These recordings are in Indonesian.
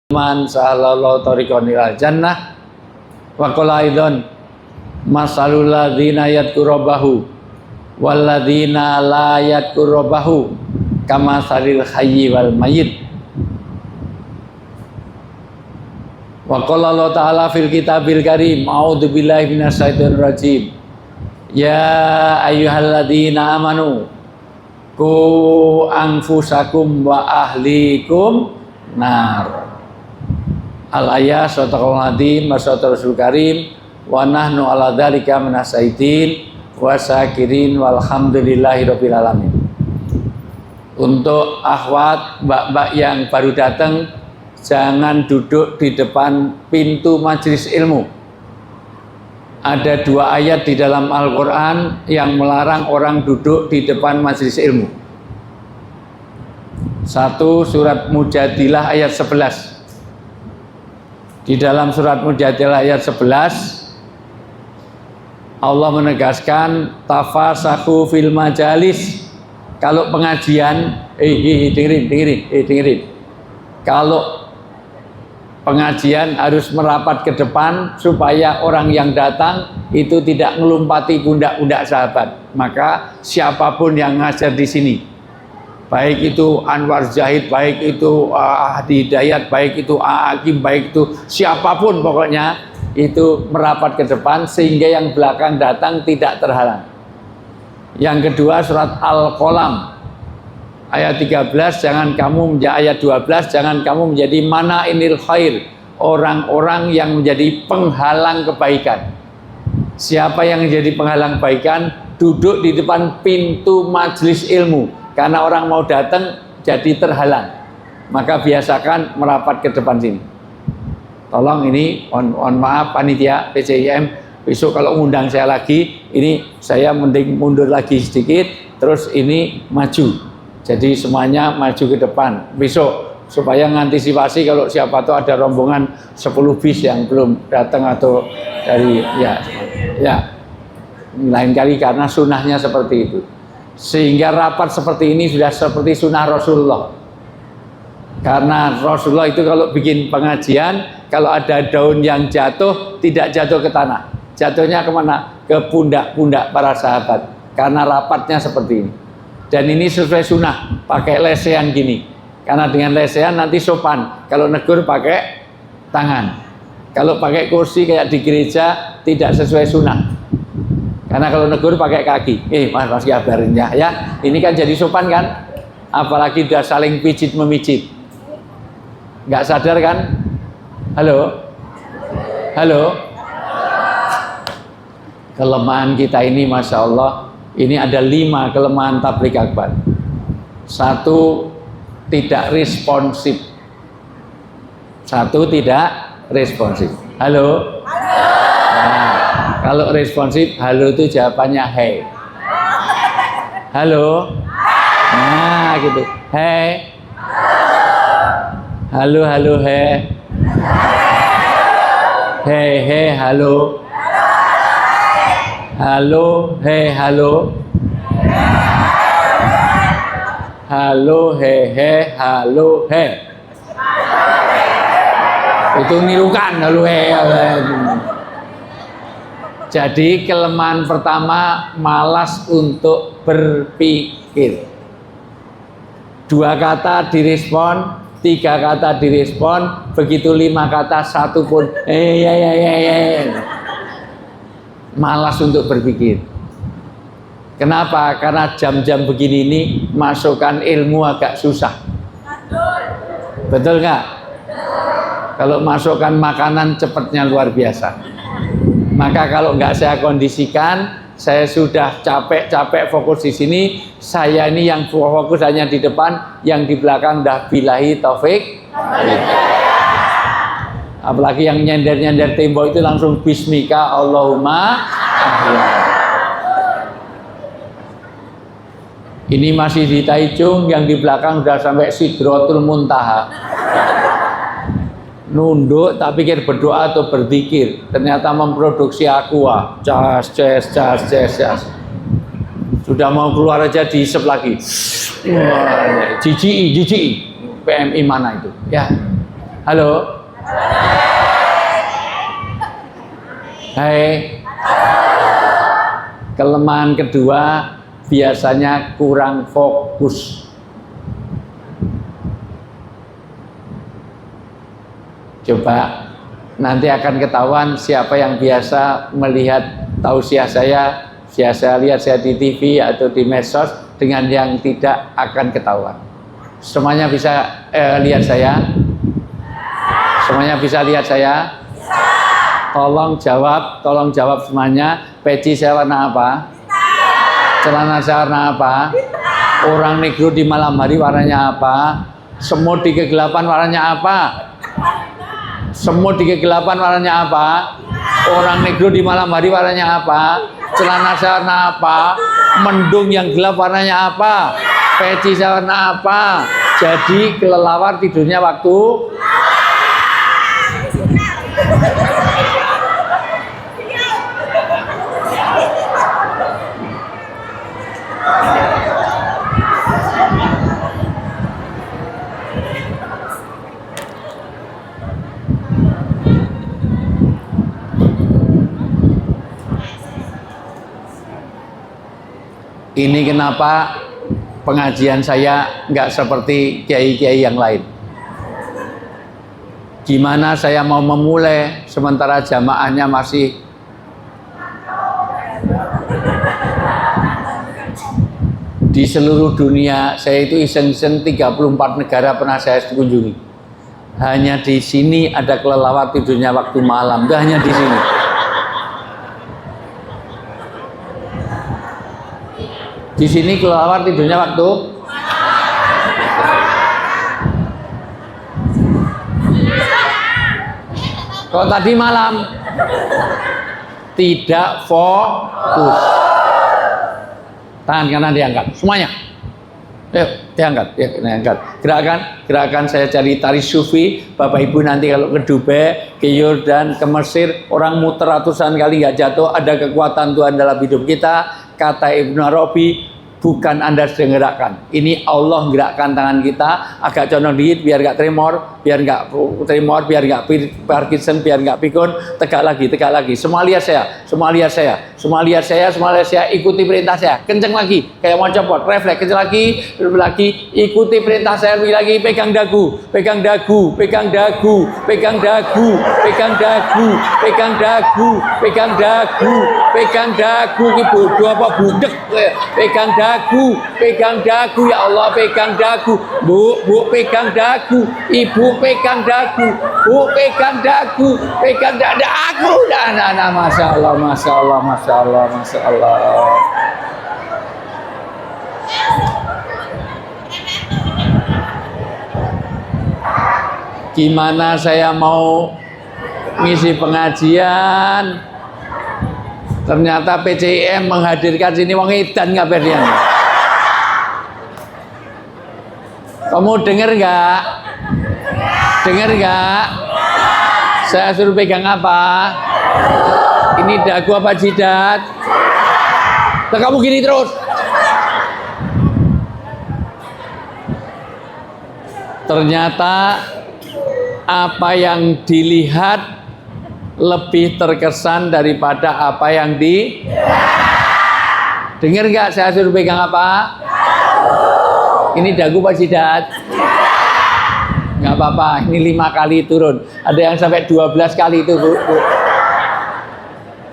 man sahalallahu tariqan ilal jannah wa qala aidan masalul ladzina yadhkurubahu wal ladzina la yadhkurubahu kama salil hayyi wal mayyit. Wa qala Allah ta'ala fil kitabil karim a'udzu billahi minasyaitonir rajim ya ayyuhalladzina amanu qu anfusakum wa ahlikum nar. Al-ayat sadaqallahul adzim wa sadaqal rasul karim wa nahnu ala dzalika minasyaitin wa syakirin walhamdulillahi rabbil alamin. Untuk akhwat mbak-mbak yang baru datang, jangan duduk di depan pintu majelis ilmu. Ada dua ayat di dalam Al-Quran yang melarang orang duduk di depan majelis ilmu. Satu, surat Mujadilah ayat 11. Di dalam surat Mujadilah ayat 11 Allah menegaskan tafasahu fil majalis. Kalau pengajian dengerin. Kalau pengajian harus merapat ke depan supaya orang yang datang itu tidak melompati pundak-pundak sahabat. Maka siapapun yang ngajar di sini, baik itu Anwar Zahid, baik itu Hadi Hidayat, baik itu Hakim, baik itu siapapun pokoknya itu merapat ke depan sehingga yang belakang datang tidak terhalang. Yang kedua surat Al-Qalam ayat 13 jangan kamu menjadi ayat 12 jangan kamu menjadi mana'inil khair, orang-orang yang menjadi penghalang kebaikan. Siapa yang menjadi penghalang kebaikan duduk di depan pintu majelis ilmu. Karena orang mau datang jadi terhalang, maka biasakan merapat ke depan sini. Tolong ini, mohon maaf panitia PCIM, besok kalau ngundang saya lagi, ini saya mending mundur lagi sedikit, terus ini maju. Jadi semuanya maju ke depan besok supaya mengantisipasi kalau siapa tahu ada rombongan 10 bis yang belum datang atau dari ya lain kali karena sunnahnya seperti itu. Sehingga rapat seperti ini sudah seperti sunnah Rasulullah. Karena Rasulullah itu kalau bikin pengajian, kalau ada daun yang jatuh, tidak jatuh ke tanah. Jatuhnya kemana? Ke pundak-pundak para sahabat. Karena rapatnya seperti ini. Dan ini sesuai sunnah, pakai lesehan gini. Karena dengan lesehan nanti sopan. Kalau negur pakai tangan. Kalau pakai kursi kayak di gereja, tidak sesuai sunnah. Karena kalau negur pakai kaki, mas kabarin ya, ini kan jadi sopan kan? Apalagi udah saling pijit memijit, nggak sadar kan? Halo, kelemahan kita ini, masya Allah, ini ada 5 kelemahan tabligh akbar. 1, tidak responsif. 1, tidak responsif. Halo. Kalau responsif, halo itu jawabannya hey. Halo. Nah, gitu. Hey. Halo, hey. Hey, halo. Halo, hey, halo. Halo, hey, halo, hey. Itu nirukan halo, hey. Jadi kelemahan pertama, malas untuk berpikir. 2 kata direspon, 3 kata direspon, begitu 5 kata 1 pun malas untuk berpikir. Kenapa? Karena jam-jam begini ini masukkan ilmu agak susah. Betul nggak? Kalau masukkan makanan cepatnya luar biasa. Maka kalau nggak saya kondisikan, saya sudah capek-capek fokus di sini. Saya ini yang fokus hanya di depan, yang di belakang dah billahi taufik. Apalagi yang nyender-nyender tembok itu langsung bismika Allahumma. Ini masih di Taichung, yang di belakang sudah sampai Sidratul Muntaha. Nunduk tak pikir berdoa atau berzikir, ternyata memproduksi aqua, cas. Sudah mau keluar aja dihisap lagi. GGI PMI mana itu ya? Halo? Hai. Kelemahan kedua biasanya kurang fokus. Coba nanti akan ketahuan siapa yang biasa melihat tausiah saya lihat saya di TV atau di medsos dengan yang tidak akan ketahuan. Semuanya bisa lihat saya? Semuanya bisa lihat saya? Tolong jawab semuanya. Peci saya warna apa? Celana saya warna apa? Orang negro di malam hari warnanya apa? Semut di kegelapan warnanya apa? Semut di kegelapan warnanya apa? Orang negro di malam hari warnanya apa? Celana saya warna apa? Mendung yang gelap warnanya apa? Peci saya warna apa? Jadi kelelawar tidurnya waktu ini. Kenapa pengajian saya nggak seperti kiai-kiai yang lain? Gimana saya mau memulai sementara jamaahnya masih di seluruh dunia. Saya itu iseng-iseng 34 negara pernah saya kunjungi. Hanya di sini ada kelelawar tidurnya waktu malam. Nggak hanya di sini. Di sini kelelawar tidurnya waktu kalau tadi malam tidak fokus. Tangan kanan diangkat semuanya. Diangkat. Gerakan saya cari tari sufi. Bapak Ibu nanti kalau ke Dubai, ke Yordan, ke Mesir, orang muter ratusan kali nggak jatuh. Ada kekuatan Tuhan dalam hidup kita. Kata Ibnu Arabi, bukan Anda sedang gerakkan. Ini Allah gerakkan tangan kita agak condong dikit biar nggak tremor, biar nggak Parkinson, biar nggak pikun. Tegak lagi. Semua lihat saya. Ikuti perintah saya. Kenceng lagi, kayak mau copot. Refleks, kenceng lagi. Ikuti perintah saya lebih lagi. Pegang dagu. Ibu dua apa budek. Pegang dagu ya Allah, pegang dagu. Bu pegang dagu. Ibu pegang dagu. Bu pegang dagu. Pegang dagu. Nah, Masya Allah. Gimana saya mau ngisi pengajian? Ternyata PCIM menghadirkan sini wong edan kabeh dia. Kamu dengar nggak? Saya suruh pegang apa? Ini dagu apa jidat? Nah, kamu gini terus. Ternyata apa yang dilihat lebih terkesan daripada apa yang dengar nggak? Saya suruh pegang apa? Ini dagu apa jidat? Nggak apa-apa, ini 5 kali turun. Ada yang sampai 12 kali itu, Bu.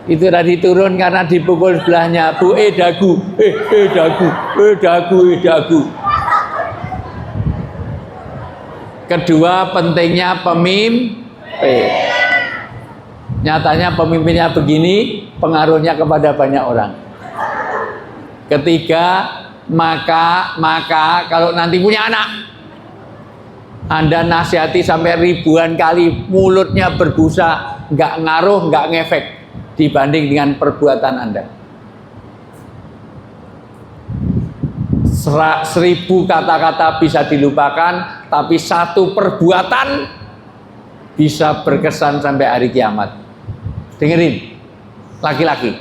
Itu tadi turun karena dipukul sebelahnya. Bu, dagu. Dagu. Kedua, pentingnya pemimpin. Nyatanya pemimpinnya begini, pengaruhnya kepada banyak orang. Ketiga, maka kalau nanti punya anak, Anda nasihati sampai ribuan kali, mulutnya berbusa, nggak ngaruh, nggak ngefek dibanding dengan perbuatan Anda. 1000 kata-kata bisa dilupakan, tapi 1 perbuatan bisa berkesan sampai hari kiamat. Dengerin, laki-laki,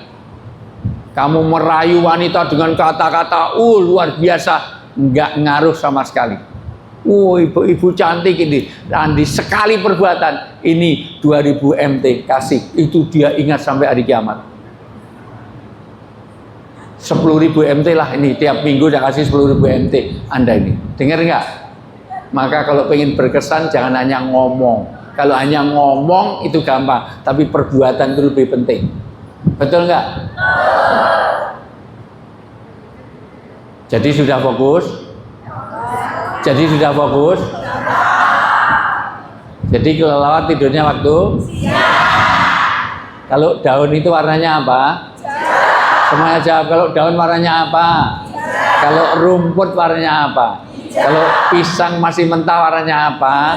kamu merayu wanita dengan kata-kata luar biasa, nggak ngaruh sama sekali. ibu-ibu cantik ini, Andi sekali perbuatan ini 2000 MT kasih, itu dia ingat sampai hari kiamat. 10.000 MT lah ini, tiap minggu saya kasih 10.000 MT Anda ini. Dengar nggak? Maka kalau pengen berkesan jangan hanya ngomong. Kalau hanya ngomong itu gampang, tapi perbuatan itu lebih penting. Betul nggak? Jadi sudah fokus? Jadi sudah fokus? Jadi kelelawar tidurnya waktu? Kalau daun itu warnanya apa? Semuanya jawab. Kalau daun warnanya apa? Kalau rumput warnanya apa? Kalau pisang masih mentah warnanya apa?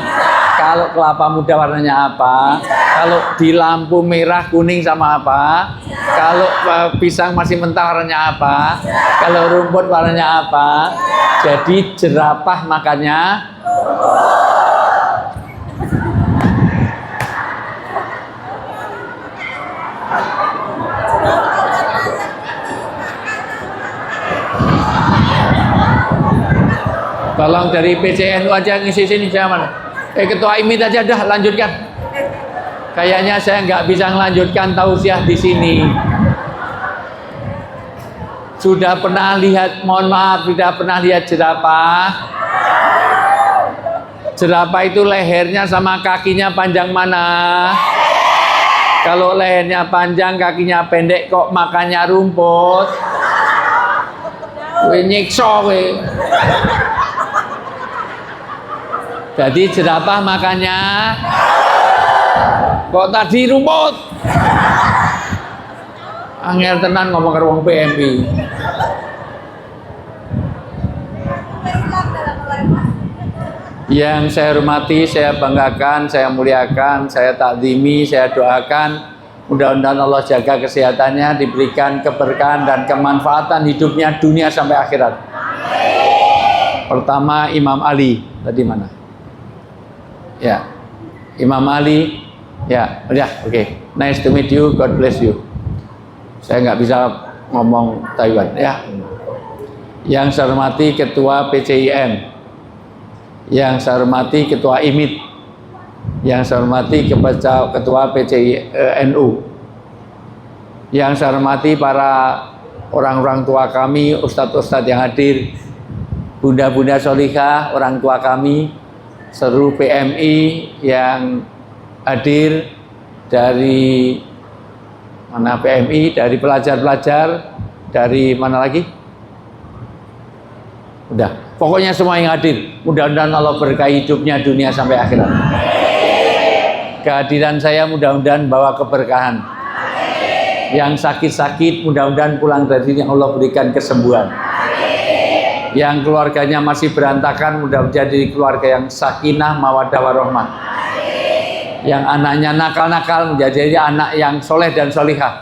Kalau kelapa muda warnanya apa? Kalau di lampu merah, kuning sama apa? Kalau pisang masih mentah warnanya apa? Kalau rumput warnanya apa? Jadi jerapah makannya tolong dari PCNU aja ngisi sini zaman. Ketua IMIT aja dah lanjutkan. Kayaknya saya nggak bisa melanjutkan tausiah di sini. Sudah pernah lihat, mohon maaf, sudah pernah lihat jerapah? Jerapah itu lehernya sama kakinya panjang mana? Kalau lehernya panjang, kakinya pendek, kok makannya rumput? Wih, nyiksa wih. Jadi jerapah makannya kok tadi rumput. Angel tenan ngomong ke ruang PMI. Yang saya hormati, saya banggakan, saya muliakan, saya takzimi, saya doakan mudah-mudahan Allah jaga kesehatannya, diberikan keberkahan dan kemanfaatan hidupnya dunia sampai akhirat. Pertama Imam Ali, tadi mana? Ya, Imam Ali. Ya, udah, oke. Nice to meet you, God bless you. Saya nggak bisa ngomong Taiwan, ya. Yang saya hormati Ketua PCIM, yang saya hormati Ketua IMIT, yang saya hormati Ketua PCNU, yang saya hormati para orang-orang tua kami, ustadz-ustadz yang hadir, bunda-bunda solihah, orang tua kami, seluruh PMI yang hadir, dari mana PMI, dari pelajar-pelajar, dari mana lagi? Udah, pokoknya semua yang hadir, mudah-mudahan Allah berkahi hidupnya dunia sampai akhirat. Kehadiran saya mudah-mudahan bawa keberkahan. Yang sakit-sakit mudah-mudahan pulang dari sini Allah berikan kesembuhan. Yang keluarganya masih berantakan mudah-mudahan jadi keluarga yang sakinah, mawaddah warahmah. Yang anaknya nakal-nakal menjadi anak yang soleh dan solihah.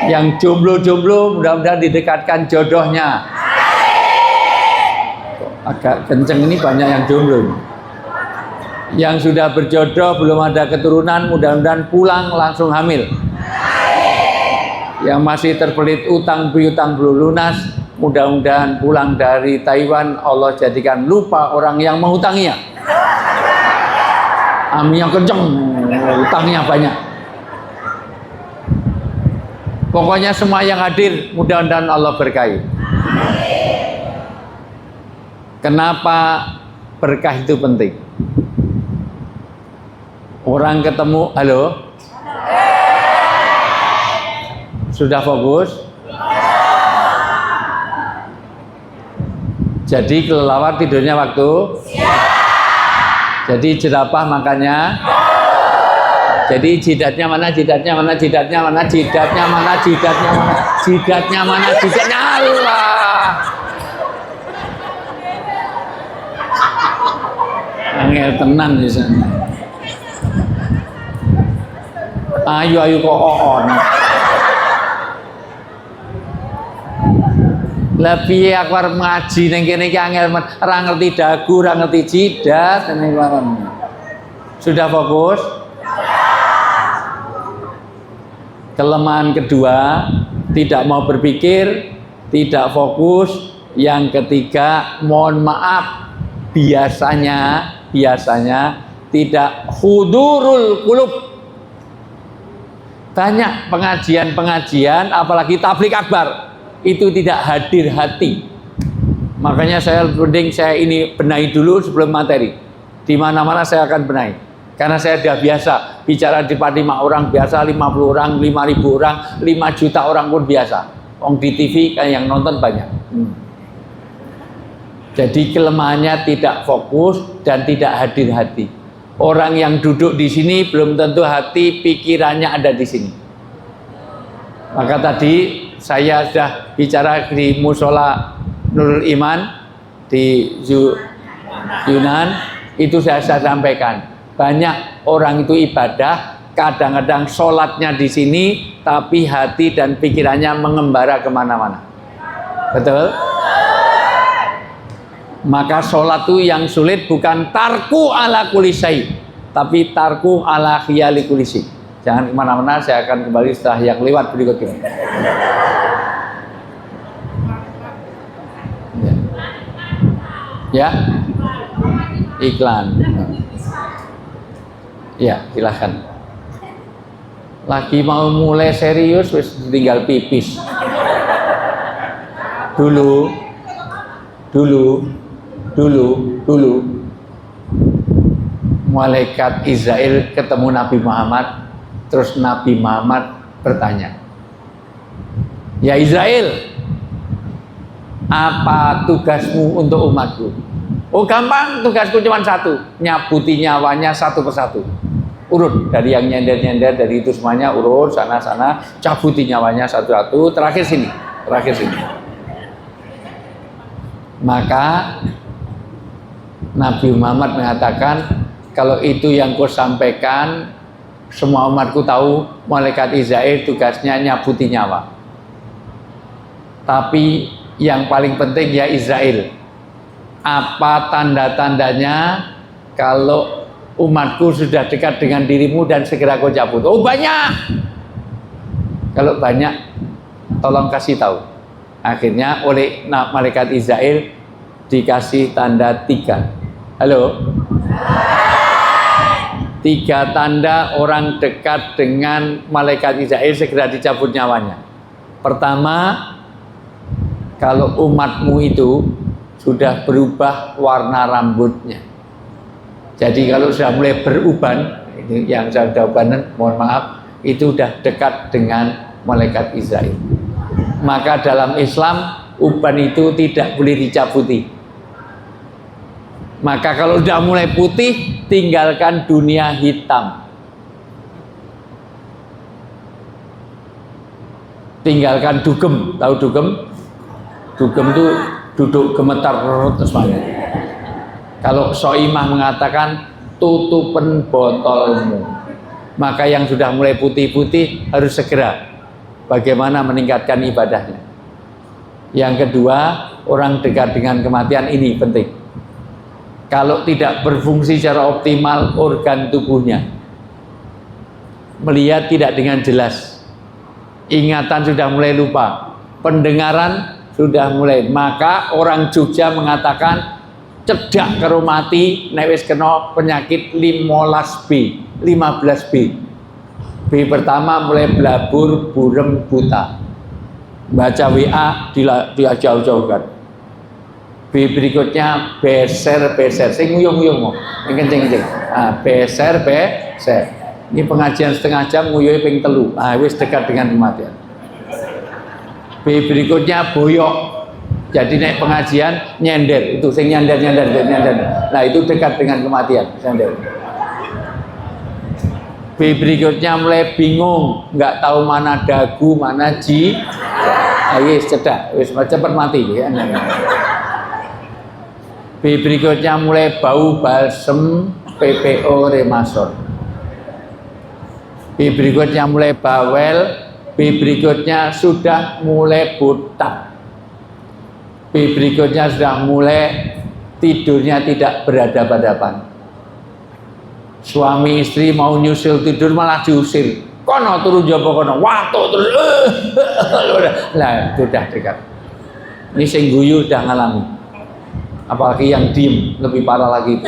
Yang jomblo-jomblo mudah-mudahan didekatkan jodohnya. Agak kenceng ini, banyak yang jomblo. Yang sudah berjodoh belum ada keturunan mudah-mudahan pulang langsung hamil. Yang masih terbelit utang piutang belum lunas mudah-mudahan pulang dari Taiwan Allah jadikan lupa orang yang menghutanginya. Amin yang kenceng, utangnya banyak. Pokoknya semua yang hadir mudah-mudahan Allah berkahi. Kenapa berkah itu penting? Orang ketemu, halo? Sudah fokus? Jadi kelelawar tidurnya waktu? Jadi jerapah makannya? Jadi jidatnya mana? Jidatnya mana? Jidatnya mana? Jidatnya mana? Jidatnya mana? Jidatnya mana? Jidatnya Allah. Angel tenan di sana. Ayo kok on. Lebih aku arep ngaji ning kene iki angel ora ngerti dagu, ora ngerti jidat ning warung. Sudah fokus? Kelemahan kedua, tidak mau berpikir, tidak fokus. Yang ketiga, mohon maaf, biasanya tidak hudurul qulub. Banyak pengajian apalagi tablik akbar itu tidak hadir hati. Makanya saya ini benahi dulu sebelum materi. Di mana-mana saya akan benahi. Karena saya sudah biasa bicara di depan 5 orang biasa, 50 orang, 5.000 orang, 5 juta orang pun biasa. Di TV kan yang nonton banyak. Jadi kelemahannya tidak fokus dan tidak hadir hati. Orang yang duduk di sini belum tentu hati pikirannya ada di sini. Maka tadi saya sudah bicara di Musola Nurul Iman di Yunan, itu saya sampaikan. Banyak orang itu ibadah, kadang-kadang sholatnya di sini, tapi hati dan pikirannya mengembara kemana-mana. Betul? Maka sholat itu yang sulit bukan tarku ala kulli syai, tapi tarku ala khiyali kulli syai. Jangan kemana-mana, saya akan kembali setelah yang lewat berikut ini. Ya, iklan. Ya, silahkan. Lagi mau mulai serius, wis tinggal pipis. Dulu. Malaikat Israel ketemu Nabi Muhammad, terus Nabi Muhammad bertanya, "Ya Israel, apa tugasmu untuk umatku?" "Oh gampang, tugasku cuma satu, nyabuti nyawanya satu persatu." Urut dari yang nyender-nyender, dari itu semuanya urut sana-sana, cabuti nyawanya satu-satu, terakhir sini. Maka Nabi Muhammad mengatakan, kalau itu yang kau sampaikan, semua umatku tahu malaikat Israel tugasnya nyabuti nyawa. Tapi yang paling penting ya Israel, apa tanda-tandanya kalau umatku sudah dekat dengan dirimu dan segera kau cabut? Oh banyak. Kalau banyak, tolong kasih tahu. Akhirnya oleh malaikat Israel dikasih tanda 3. Halo? 3 tanda orang dekat dengan malaikat Israel segera dicabut nyawanya. Pertama, kalau umatmu itu sudah berubah warna rambutnya. Jadi kalau sudah mulai beruban, ini yang sudah ubanan, mohon maaf, itu sudah dekat dengan malaikat Israel. Maka dalam Islam uban itu tidak boleh dicabuti. Maka kalau sudah mulai putih, tinggalkan dunia hitam. Tinggalkan dugem, tahu dugem? Dugem itu duduk gemetar semuanya. Kalau Soimah mengatakan tutupen botolmu, maka yang sudah mulai putih-putih harus segera bagaimana meningkatkan ibadahnya. Yang kedua, orang dekat dengan kematian ini penting. Kalau tidak berfungsi secara optimal organ tubuhnya, melihat tidak dengan jelas, ingatan sudah mulai lupa, pendengaran sudah mulai, maka orang Jogja mengatakan cedak karo mati nek wis kena penyakit 15B. B pertama mulai blabur, burem, buta. Baca WA dia jauh-jauhkan. B berikutnya beser, sing nguyung-nguyung mau, kencing-kencing. Beser. Ini pengajian setengah jam nguyuhe ping 3. Wis dekat dengan kematian. B berikutnya boyok. Jadi naik pengajian nyender, itu sing nyender. Nah itu dekat dengan kematian, nyender. B berikutnya mulai bingung, nggak tahu mana dagu, mana ji. Ayo cedak, wis cepat mati ya. B berikutnya mulai bau balsem, PPO Remasol. B berikutnya mulai bawel. B berikutnya sudah mulai butak. B berikutnya sudah mulai tidurnya tidak berhadapan-hadapan. Suami istri mau nyusul tidur malah diusir. Kono turun jopo kono, watuk terus. Lah sudah dekat. Ini sing guyu sudah ngalami. apalagi yang diem lebih parah lagi.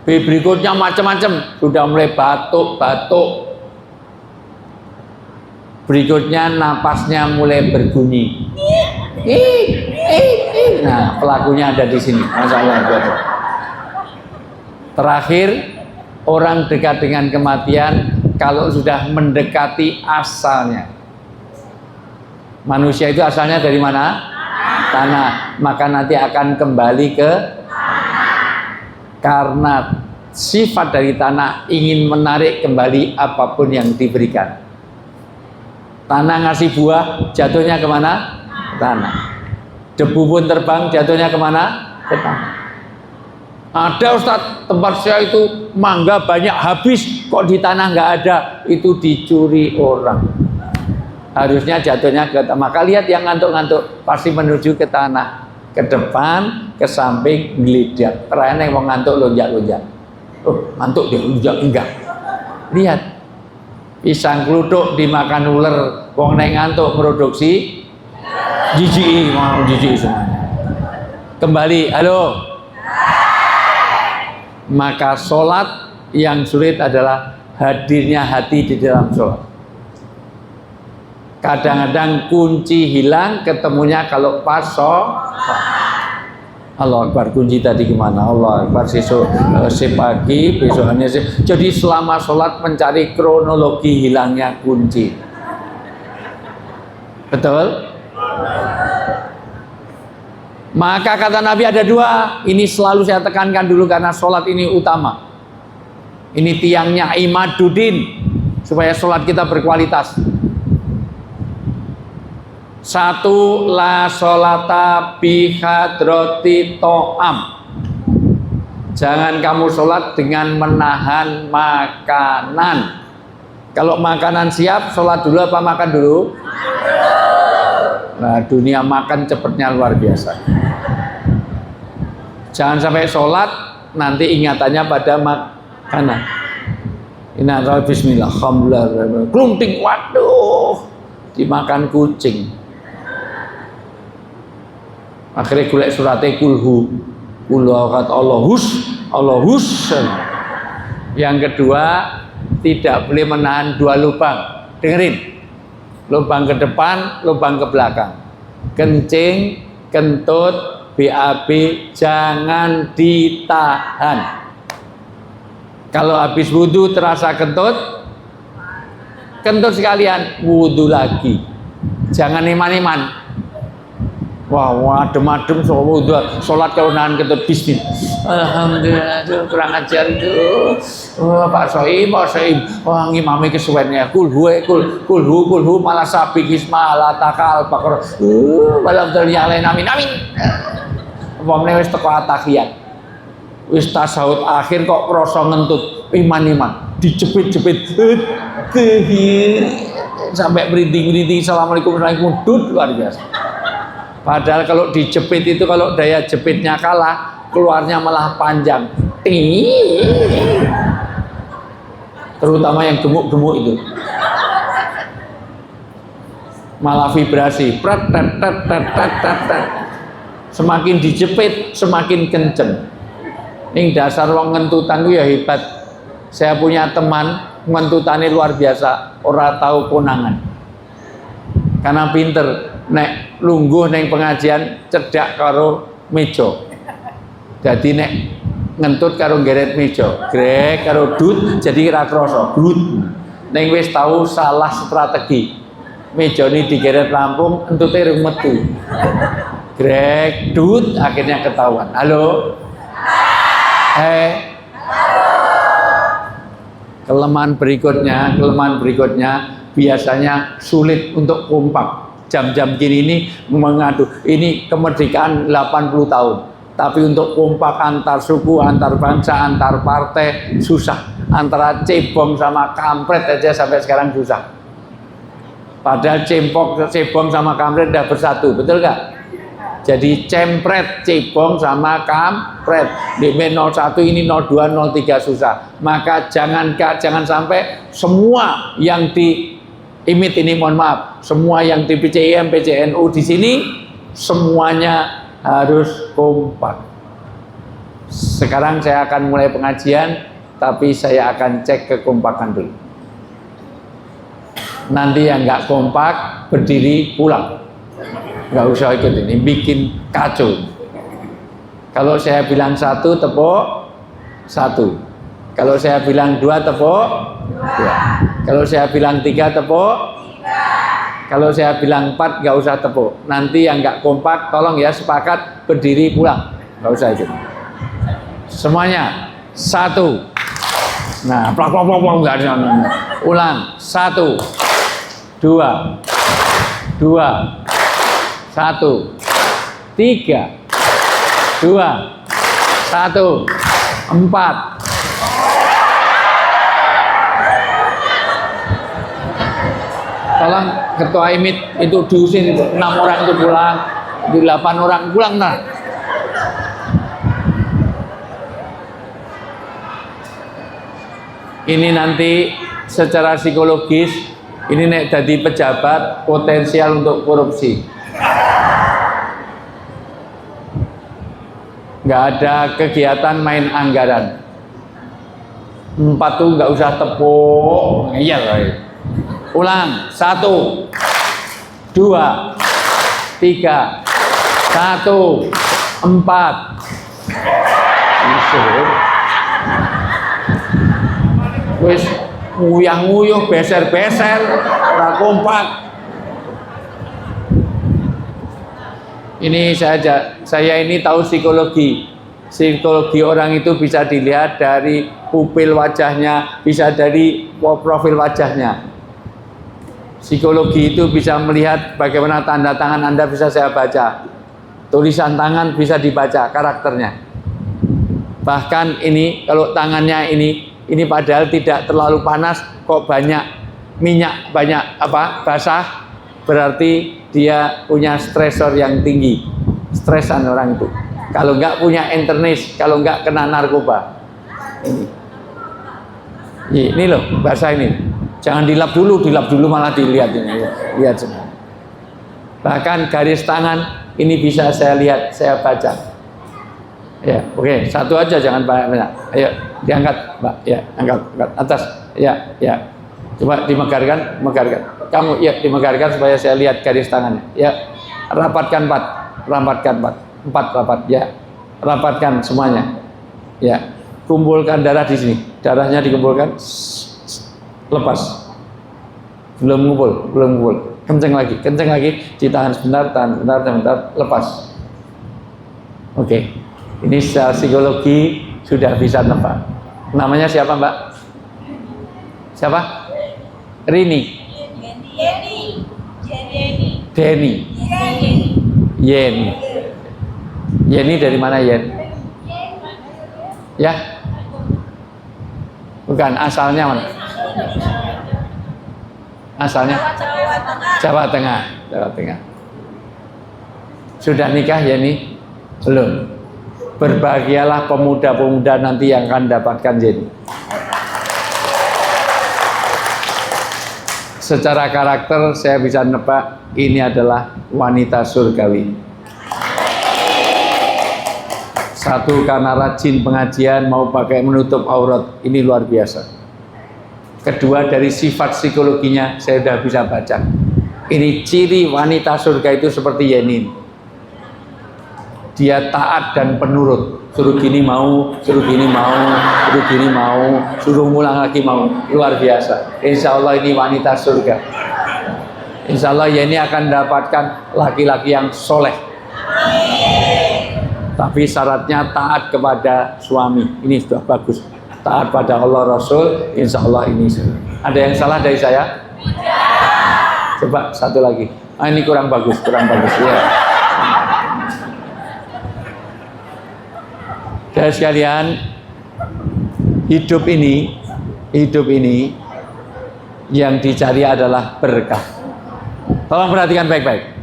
Berikutnya macam-macam, sudah mulai batuk-batuk. Berikutnya napasnya mulai berbunyi. Nah, pelakunya ada di sini. Masya Allah. Terakhir, orang dekat dengan kematian kalau sudah mendekati asalnya. Manusia itu asalnya dari mana? Tanah. Maka nanti akan kembali ke karena sifat dari tanah ingin menarik kembali apapun yang diberikan. Tanah ngasih buah, jatuhnya kemana? Tanah. Debu pun terbang, jatuhnya kemana? Ke tanah. Ada Ustadz, tempat saya itu mangga banyak habis, kok di tanah nggak ada? Itu dicuri orang. Harusnya jatuhnya ke tanah. Maka lihat yang ngantuk-ngantuk pasti menuju ke tanah. Ke depan, ke samping, gelidak. Terakhir yang mau ngantuk lonjak-lonjak. Oh, ngantuk dia lonjak enggak. Lihat, pisang keluduk dimakan ular, wong nek ngantuk produksi jijik, mau jijik semuanya. Kembali, halo. Maka sholat yang sulit adalah hadirnya hati di dalam sholat. Kadang-kadang kunci hilang, ketemunya kalau pas Allah Akbar, kunci tadi gimana? Allah Akbar, pagi, besokannya jadi selama sholat mencari kronologi hilangnya kunci. Betul? Maka kata Nabi ada dua, ini selalu saya tekankan dulu karena sholat ini utama. Ini tiangnya imaduddin supaya sholat kita berkualitas. Satu, la sholata bi hadrati to'am. Jangan kamu sholat dengan menahan makanan. Kalau makanan siap, sholat dulu apa makan dulu? Nah, dunia makan cepatnya luar biasa. Jangan sampai sholat nanti ingatannya pada makanan. Inna bismillah, alhamdulillah, klunting, waduh, dimakan kucing. Akhirnya golek surate kulhu, kata Allahus. Yang kedua, tidak boleh menahan dua lubang. Dengerin, lubang ke depan, lubang ke belakang. Kencing, kentut, BAB jangan ditahan. Kalau habis wudhu terasa kentut sekalian, wudhu lagi. Jangan iman-iman. Wah, adem-adem sholat kalau nahan kentut bismillah. Alhamdulillah, kurang ajar itu. Pak Soim. Wah, ngimami kesuwennya. Kulhu malah sapi kisma la takal pakor. Malah ternyata amin. Wong wis teko atahiyat. Wis tasawuf akhir kok krasa ngentut. Iman. Dijepit-jepit. Sampai berhenti. Assalamualaikum luar biasa. Padahal kalau dijepit itu, kalau daya jepitnya kalah, keluarnya malah panjang. Terutama yang gemuk-gemuk itu. Malah vibrasi. Semakin dijepit, semakin kenceng. Ini dasar wong ngentutan itu ya hebat. Saya punya teman, ngentutannya luar biasa. Ora tahu konangan. Karena pinter. Nek lungguh neng pengajian cedak karo meja. Jadi nek ngentut karo geret meja, grek karo dut jadi ra krasa. Dut. Neng wis tahu salah strategi. Meja ini digeret rampung, entute rung metu. Grek dut akhirnya ketahuan. Halo. Kelemahan berikutnya biasanya sulit untuk kompak. Jam-jam kini ini mengadu, ini kemerdekaan 80 tahun. Tapi untuk kompak antar suku, antar bangsa, antar partai susah. Antara cebong sama kampret aja sampai sekarang susah. Padahal cebong sama kampret udah bersatu, betul nggak? Jadi cempret, cebong sama kampret. DB 01 ini 02, 03 susah. Maka jangan sampai semua yang di IMIT ini, mohon maaf, semua yang di PCIM, PCNU di sini semuanya harus kompak. Sekarang saya akan mulai pengajian, tapi saya akan cek kekompakan dulu. Nanti yang nggak kompak berdiri pulang, nggak usah ikut ini, bikin kacau. Kalau saya bilang 1 tepuk 1, kalau saya bilang 2 tepuk 2, kalau saya bilang 3 tepuk 3, kalau saya bilang 4 nggak usah tepuk. Nanti yang nggak kompak tolong ya sepakat berdiri pulang, nggak usah ikut. Semuanya 1. Nah, plak nggak ada. Ulang 1, 2, 2, 1, 3, 2, 1, 4. Tolong ketua imit itu diusin 6 orang itu pulang, 8 orang pulang nah. Ini nanti secara psikologis ini nek jadi pejabat potensial untuk korupsi. Nggak ada kegiatan main anggaran. 4 tuh nggak usah tepuk, iya lah. Ulang 1, 2, 3, 1, 4. Wis nguyah-nguyuh beser-beser ora kompak. Ini saya ini tahu psikologi orang itu bisa dilihat dari pupil wajahnya, bisa dari profil wajahnya. Psikologi itu bisa melihat bagaimana tanda tangan Anda bisa saya baca, tulisan tangan bisa dibaca karakternya. Bahkan ini kalau tangannya ini padahal tidak terlalu panas, kok banyak minyak, banyak basah, berarti dia punya stresor yang tinggi, stresan orang itu. Kalau nggak punya internis, kalau nggak kena narkoba, ini loh basah ini. Jangan dilap dulu malah dilihat ini, lihat semua. Bahkan garis tangan ini bisa saya lihat, saya baca. Ya, oke, 1 aja jangan banyak. Ayo diangkat, Mbak. Ya, angkat atas. Ya. Coba dimegarkan. Kamu ya dimegarkan supaya saya lihat garis tangannya. Ya, rapatkan 4. 4 rapat. Ya, rapatkan semuanya. Ya, kumpulkan darah di sini. Darahnya dikumpulkan. Lepas. Belum ngumpul. Kenceng lagi. Ditahan sebentar, lepas. Oke. Ini secara psikologi sudah bisa nebak. Namanya siapa, Mbak? Siapa? Rini. Denny. Yeni dari mana Yen? Ya? Bukan, asalnya mana? Asalnya? Jawa Tengah. Sudah nikah Yeni? Belum. Berbahagialah pemuda-pemuda nanti yang akan dapatkan Yeni. Secara karakter saya bisa nebak ini adalah wanita surgawi. 1 karena rajin pengajian, mau pakai menutup aurat, ini luar biasa. Kedua dari sifat psikologinya saya sudah bisa baca. Ini ciri wanita surga itu seperti Yeni. Dia taat dan penurut, suruh gini mau, suruh ngulang lagi mau, luar biasa. Insya Allah ini wanita surga. Insya Allah ya ini akan mendapatkan laki-laki yang soleh. Tapi syaratnya taat kepada suami, ini sudah bagus. Taat pada Allah Rasul, insya Allah ini. Ada yang salah dari saya? Coba 1 lagi. Ini kurang bagus ya. Saudara sekalian, hidup ini yang dicari adalah berkah. Tolong perhatikan baik-baik.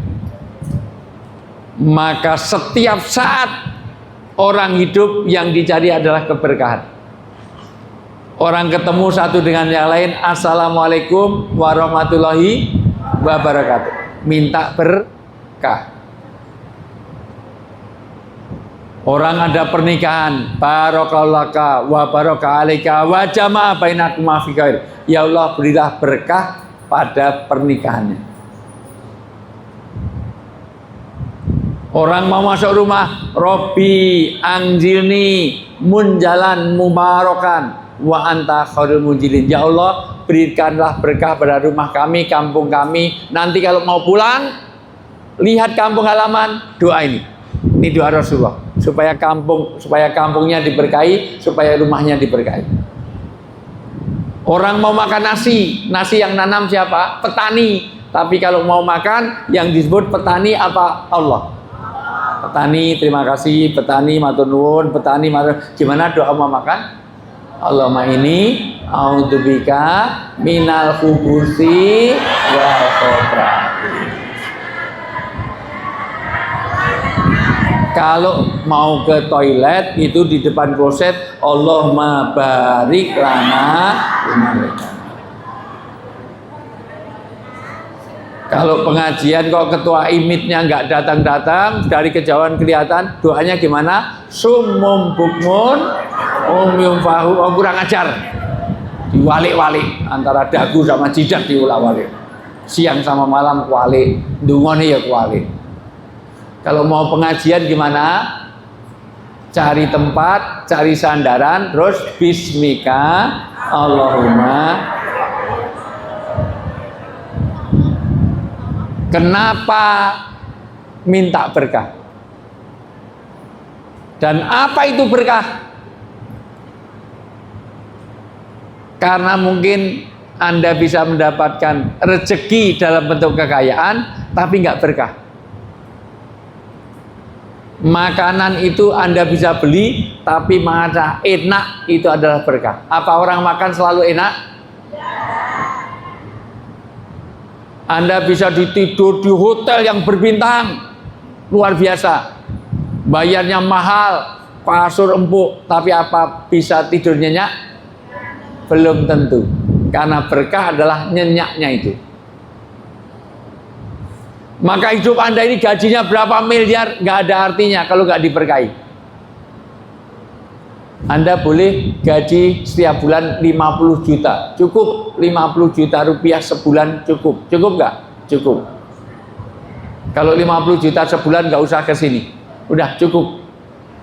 Maka setiap saat orang hidup yang dicari adalah keberkahan. Orang ketemu satu dengan yang lain, assalamualaikum warahmatullahi wabarakatuh, minta berkah. Orang ada pernikahan, barakallaka wa baraka alaika wa jama'a bainakuma fi khair. Ya Allah, berilah berkah pada pernikahannya. Orang mau masuk rumah, Robbi anjilni munjalan mubarakan wa anta khairul munjilin. Ya Allah, berikanlah berkah pada rumah kami, kampung kami. Nanti kalau mau pulang, lihat kampung halaman, doa ini. Ini doa Rasulullah, supaya kampungnya diberkahi, supaya rumahnya diberkahi. Orang mau makan nasi yang nanam siapa? Petani. Tapi kalau mau makan, yang disebut petani apa? Allah. Petani, terima kasih, petani matur nuwun, petani matur. Gimana doa mau makan? Allahumma ini a'udzubika minal khubusi wal khaba'ith. Kalau mau ke toilet itu di depan kloset, Allahumma barik lana. Kalau pengajian kok ketua imitnya nggak datang-datang, dari kejauhan kelihatan, doanya gimana? Summum bukmun umyum fahu. Oh, kurang ajar. Diwalik-walik antara dagu sama jidat diulak-walik. Siang sama malam kualik, dungone ya kualik. Kalau mau pengajian gimana? Cari tempat, cari sandaran, terus bismika Allahumma. Kenapa minta berkah? Dan apa itu berkah? Karena mungkin Anda bisa mendapatkan rezeki dalam bentuk kekayaan, tapi nggak berkah. Makanan itu Anda bisa beli, tapi mengata enak, itu adalah berkah. Apa orang makan selalu enak? Anda bisa tidur di hotel yang berbintang, luar biasa, bayarnya mahal, kasur empuk, tapi apa bisa tidur nyenyak? Belum tentu, karena berkah adalah nyenyaknya itu. Maka hidup Anda ini gajinya berapa miliar, nggak ada artinya kalau nggak diberkahi. Anda boleh gaji setiap bulan 50 juta, cukup 50 juta rupiah sebulan cukup, cukup nggak? Cukup. Kalau 50 juta sebulan nggak usah ke sini, udah cukup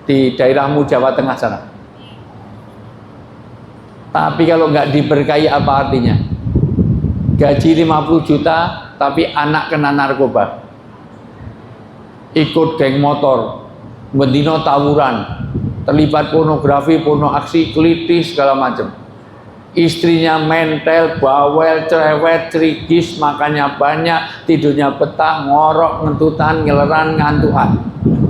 di daerahmu Jawa Tengah sana. Tapi kalau nggak diberkahi apa artinya? Gaji 50 juta, tapi anak kena narkoba, ikut geng motor, bendino tawuran, terlibat pornografi, porno aksi, kelitih segala macam. Istrinya mentel, bawel, cerewet, cerigis, makannya banyak, tidurnya betah, ngorok, ngentutan, ngeleran, ngantuan,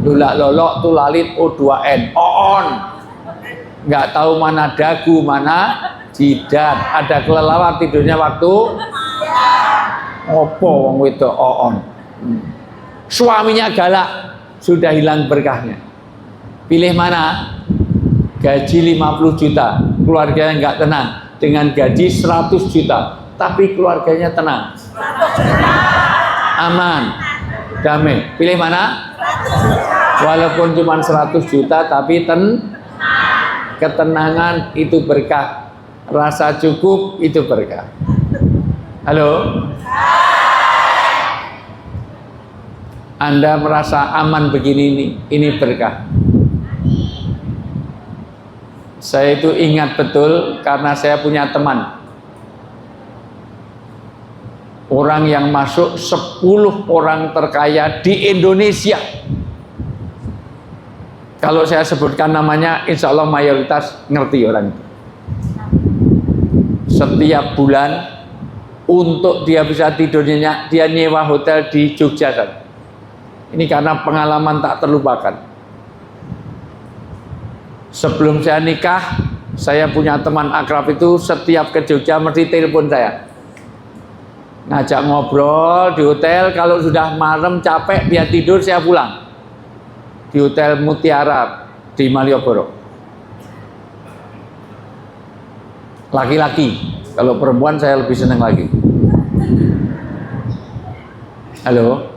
lulak lolok, tulalit, O2N, on, nggak tahu mana dagu, mana jidat, ada kelelawar, tidurnya waktu opo wong wedok on. Suaminya galak, sudah hilang berkahnya. Pilih mana? Gaji 50 juta, keluarganya nggak tenang. Dengan gaji 100 juta, tapi keluarganya tenang, aman, damai. Pilih mana? Walaupun cuma 100 juta, tapi ketenangan itu berkah. Rasa cukup itu berkah. Halo? Anda merasa aman begini, ini berkah. Saya itu ingat betul karena saya punya teman, orang yang masuk 10 orang terkaya di Indonesia. Kalau saya sebutkan namanya, insya Allah mayoritas ngerti orang itu. Setiap bulan untuk dia bisa tidur nyenyak, dia nyewa hotel di Jogja. Ini karena pengalaman tak terlupakan. Sebelum saya nikah, saya punya teman akrab itu setiap ke Jogja mesti telepon saya, ngajak ngobrol di hotel. Kalau sudah malam capek dia tidur, saya pulang di Hotel Mutiara di Malioboro. Laki-laki, kalau perempuan saya lebih senang lagi. Halo,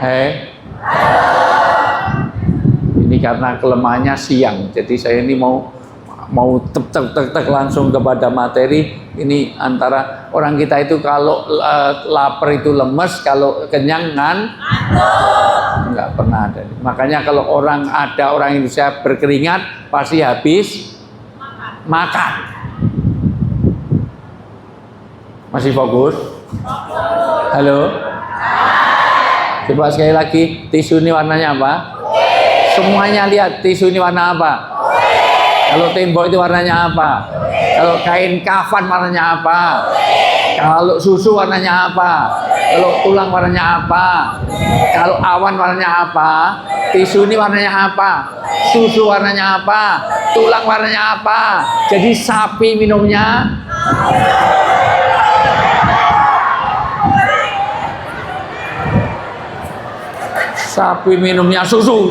hei, karena kelemahannya siang. Jadi saya ini mau tek langsung kepada materi. Ini antara orang kita itu kalau lapar itu lemes, kalau kenyang nggak pernah ada. Makanya kalau orang Indonesia berkeringat pasti habis makan. Masih fokus? Halo? Coba sekali lagi, tisu ini warnanya apa? Semuanya lihat, tisu ini warna apa? Kalau tembok itu warnanya apa? Kalau kain kafan warnanya apa? Kalau susu warnanya apa? Kalau tulang warnanya apa? Kalau awan warnanya apa? Tisu ini warnanya apa? Susu warnanya apa? Tulang warnanya apa? Jadi sapi minumnya susu.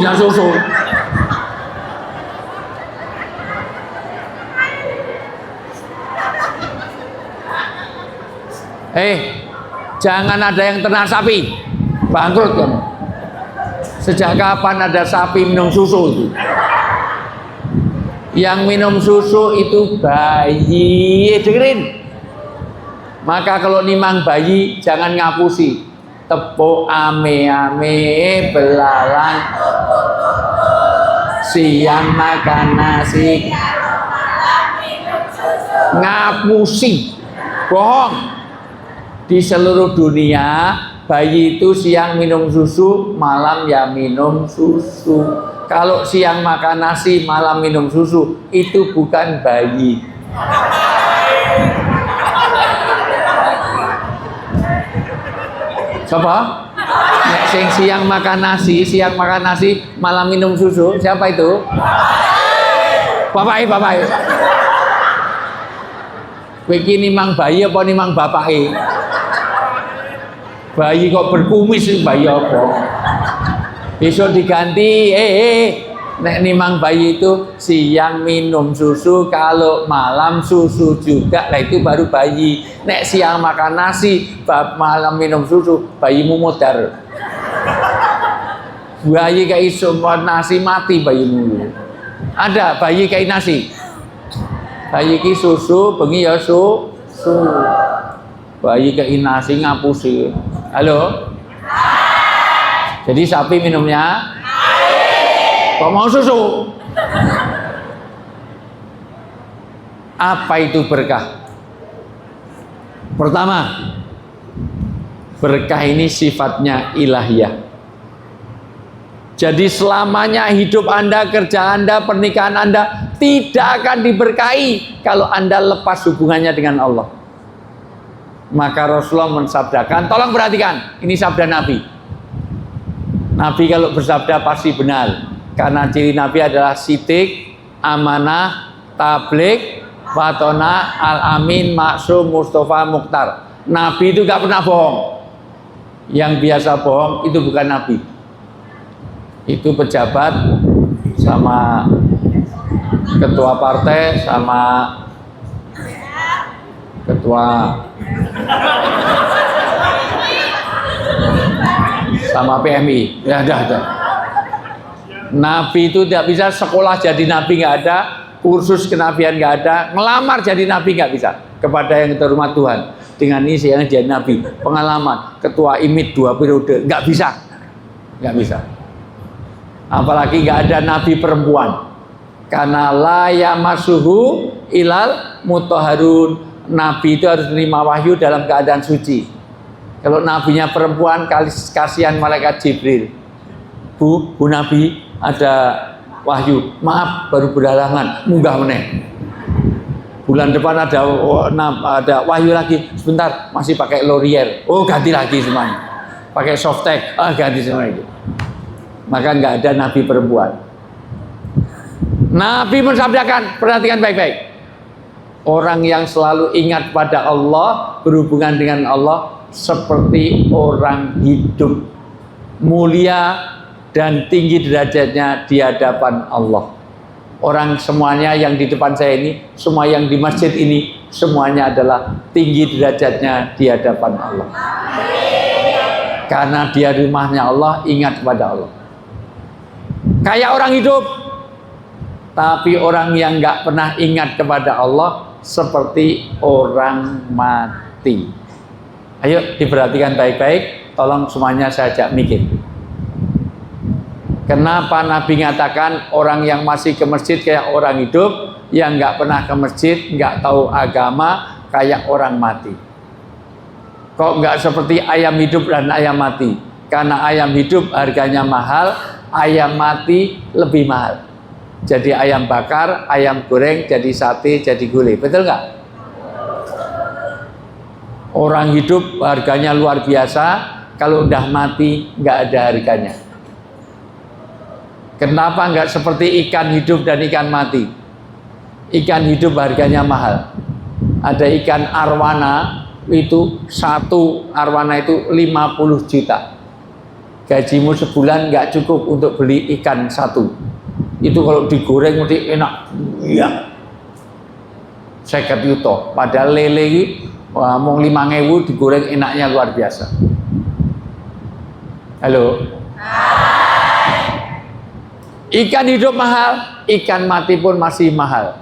Jangan ada yang ternak sapi, bangkrut kamu. Sejak kapan ada sapi minum susu itu? Yang minum susu itu bayi, dengerin. Maka kalau nimang bayi jangan ngapusi. Tepuk ame-ame belalang, siang makan nasi, ngapusi, bohong. Di seluruh dunia bayi itu siang minum susu, malam ya minum susu. Kalau siang makan nasi, malam minum susu, itu bukan bayi. Siapa? Siang makan nasi, malam minum susu. Siapa itu? Bapak. Kowe iki nimang bayi apa nimang bapake? Bayi kok berkumis, bayi apa? Besok diganti, nek nimang bayi itu siang minum susu, kalau malam susu juga, lah itu baru bayi. Nek siang makan nasi, malam minum susu, bayimu modar. Bayi kayak iso nasi mati bayimu. Ada bayi kayak nasi. Bayi ki susu, bengi ya susu. Bayi kayak nasi ngapusi. Halo? Jadi sapi minumnya kok mau susu? Apa itu berkah? Pertama, berkah ini sifatnya ilahiyah. Jadi selamanya hidup Anda, kerja Anda, pernikahan Anda tidak akan diberkahi kalau Anda lepas hubungannya dengan Allah. Maka Rasulullah mensabdakan, tolong perhatikan, ini sabda Nabi. Nabi kalau bersabda pasti benar. Karena ciri Nabi adalah sidik, amanah, tabligh, fatona, al-amin, maksum, mustafa, mukhtar. Nabi itu gak pernah bohong. Yang biasa bohong itu bukan Nabi. Itu pejabat sama ketua partai sama ketua sama PMI. Ya ada. Nabi itu tidak bisa sekolah jadi nabi, nggak ada, kursus kenabian nggak ada, ngelamar jadi nabi nggak bisa. Kepada yang terhormat Tuhan, dengan ini saya jadi nabi, pengalaman ketua IMIT 2 periode nggak bisa. Apalagi nggak ada nabi perempuan, karena la yamassuhu ilal mutahharun. Nabi itu harus menerima wahyu dalam keadaan suci. Kalau nabinya perempuan, kasihan malaikat Jibril. Bu Nabi, ada wahyu, maaf baru berhalangan, munggah meneh. Bulan depan ada wahyu lagi, sebentar masih pakai L'Oreal, ganti lagi semuanya. Pakai Softtek, ganti semua itu. Maka nggak ada nabi perempuan. Nabi mensabdakan, perhatikan baik-baik. Orang yang selalu ingat pada Allah, berhubungan dengan Allah, seperti orang hidup, mulia dan tinggi derajatnya di hadapan Allah. Orang semuanya yang di depan saya ini, semua yang di masjid ini, semuanya adalah tinggi derajatnya di hadapan Allah. Karena dia rumahnya Allah, ingat pada Allah. kayak orang hidup. Tapi orang yang nggak pernah ingat kepada Allah seperti orang mati. Ayo diperhatikan baik-baik, tolong semuanya saya ajak mikir. Kenapa Nabi mengatakan orang yang masih ke masjid kayak orang hidup, yang nggak pernah ke masjid, nggak tahu agama, kayak orang mati? Kok nggak seperti ayam hidup dan ayam mati? Karena ayam hidup harganya mahal, ayam mati lebih mahal. Jadi ayam bakar, ayam goreng, jadi sate, jadi gulai. Betul nggak? Orang hidup harganya luar biasa, kalau udah mati nggak ada harganya. Kenapa nggak seperti ikan hidup dan ikan mati? Ikan hidup harganya mahal. Ada ikan arwana, itu satu arwana itu 50 juta. Gajimu sebulan nggak cukup untuk beli ikan satu. Itu kalau digoreng mesti enak. Iya. 50 juta. Padahal lele ini mau 5.000 digoreng enaknya luar biasa. Halo. Ikan hidup mahal, ikan mati pun masih mahal.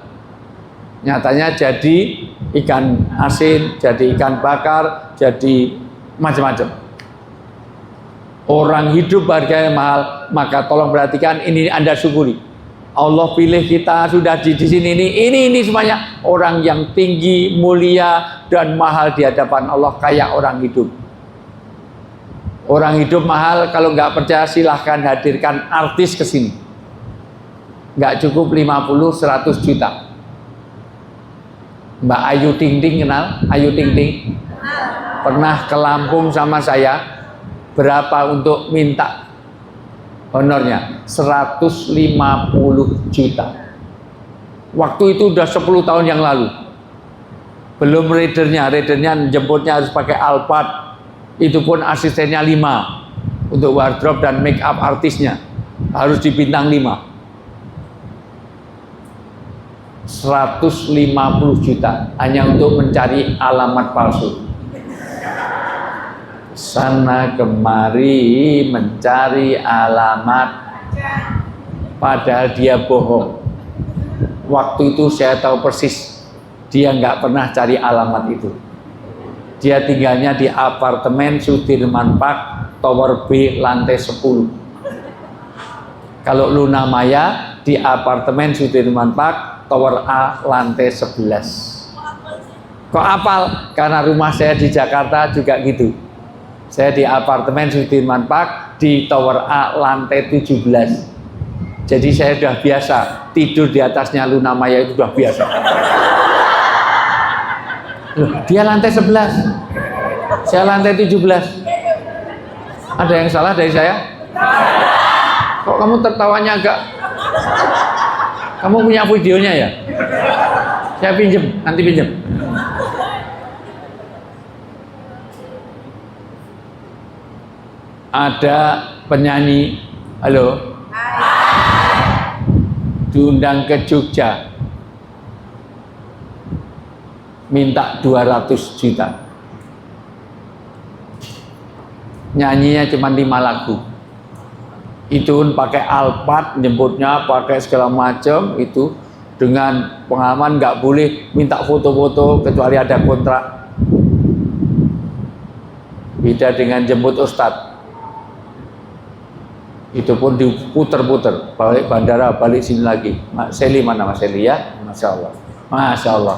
Nyatanya jadi ikan asin, jadi ikan bakar, jadi macam-macam. Orang hidup harganya mahal, maka tolong perhatikan, ini Anda syukuri. Allah pilih kita sudah di sini ini semuanya orang yang tinggi, mulia dan mahal di hadapan Allah kayak orang hidup. Orang hidup mahal, kalau nggak percaya silahkan hadirkan artis ke sini. Nggak cukup 50-100 juta. Mbak Ayu Ting Ting kenal? Ayu Ting Ting pernah ke Lampung sama saya. Berapa untuk minta honornya? 150 juta. Waktu itu udah 10 tahun yang lalu. Belum ridernya jemputnya harus pakai Alphard. Itu pun asistennya 5. Untuk wardrobe dan make up artisnya harus dibintang 5. 150 juta hanya untuk mencari alamat palsu. Sana kemari mencari alamat, padahal dia bohong. Waktu itu saya tahu persis dia nggak pernah cari alamat itu. Dia tinggalnya di apartemen Sudirman Park Tower B lantai 10. Kalau Luna Maya di apartemen Sudirman Park Tower A lantai 11. Kok apal? Karena rumah saya di Jakarta juga gitu. Saya di apartemen Sudirman Park di Tower A lantai 17. Jadi saya sudah biasa tidur di atasnya Luna Maya, itu sudah biasa. Loh, dia lantai 11, saya lantai 17. Ada yang salah dari saya? Kok kamu tertawanya agak? Kamu punya videonya ya? Saya pinjem, nanti pinjem. Ada penyanyi, halo, diundang ke Jogja, minta 200 juta. Nyanyinya cuma 5 lagu. Itu pun pakai Alphard, jemputnya pakai segala macam, itu dengan pengalaman nggak boleh minta foto-foto kecuali ada kontrak. Beda dengan jemput Ustadz, itu pun diputer-puter, balik bandara, balik sini lagi. Mas Seli mana Mas Seli ya? Masya Allah, Masya Allah.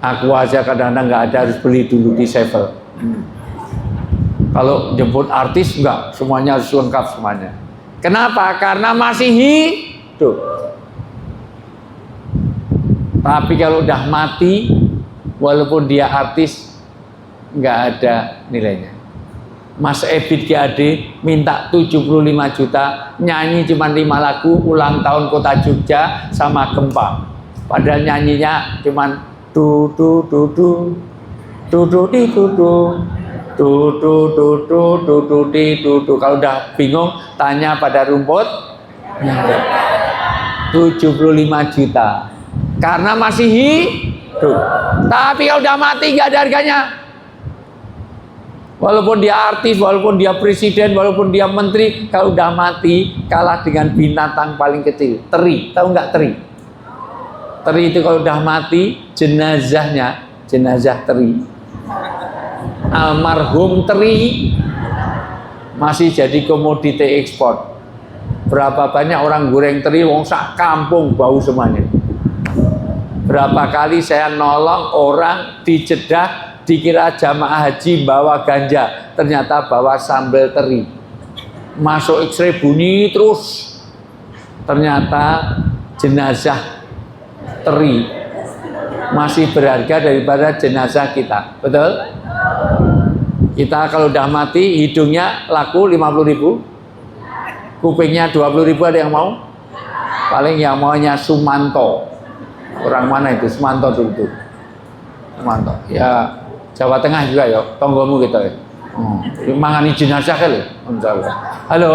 Aku aja kadang-kadang nggak ada, harus beli dulu di Sevel. Kalau jemput artis enggak, semuanya harus lengkap semuanya. Kenapa? Karena masih hidup. Tapi kalau udah mati, walaupun dia artis, enggak ada nilainya. Mas Ebit GAD minta 75 juta, nyanyi cuma 5 lagu, ulang tahun kota Jogja sama gempa. Padahal nyanyinya cuma du du du du du du di du du du du du du du du di du du. Kalau udah bingung tanya pada rumput. 75 juta karena masih hidup. Tapi kalau udah mati nggak ada harganya. Walaupun dia artis, walaupun dia presiden, walaupun dia menteri, kalau udah mati kalah dengan binatang paling kecil, teri. Tahu nggak teri? Teri itu kalau udah mati, jenazahnya, jenazah teri, almarhum teri masih jadi komoditi ekspor. Berapa banyak orang goreng teri, wong sak kampung bau semuanya. Berapa kali saya nolong orang di Jeddah, dikira jamaah haji bawa ganja, ternyata bawa sambal teri. Masuk X-ray bunyi terus, ternyata jenazah teri masih berharga daripada jenazah kita. Betul? Kita kalau udah mati, hidungnya laku 50.000, kupingnya 20.000, ada yang mau? Paling yang maunya Sumanto. Orang mana itu? Sumanto dulu. Sumanto. Ya Jawa Tengah juga ya, tonggomu kita ya. Mangani jenazah kali. Halo.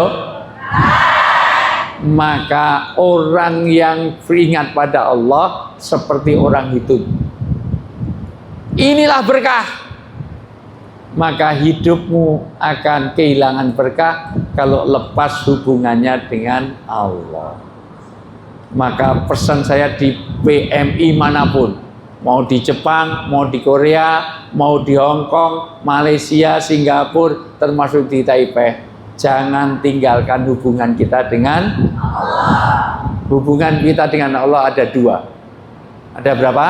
Maka orang yang beringat pada Allah seperti orang hidup. Inilah berkah. Maka hidupmu akan kehilangan berkah kalau lepas hubungannya dengan Allah. Maka pesan saya di PMI manapun, mau di Jepang, mau di Korea, mau di Hong Kong, Malaysia, Singapura, termasuk di Taipei, jangan tinggalkan hubungan kita dengan Allah. Hubungan kita dengan Allah ada dua. Ada berapa?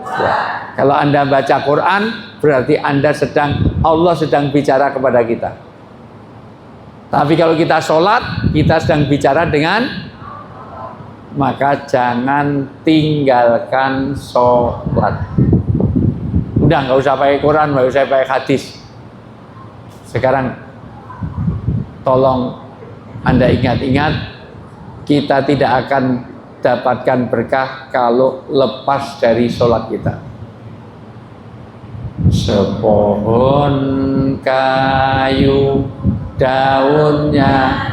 Dua. Kalau Anda baca Quran, berarti Allah sedang bicara kepada kita. Tapi kalau kita sholat, kita sedang bicara dengan, maka jangan tinggalkan sholat. Udah nggak usah pakai Quran, nggak usah pakai hadis. Sekarang tolong Anda ingat-ingat, kita tidak akan dapatkan berkah kalau lepas dari sholat kita. Sepohon kayu daunnya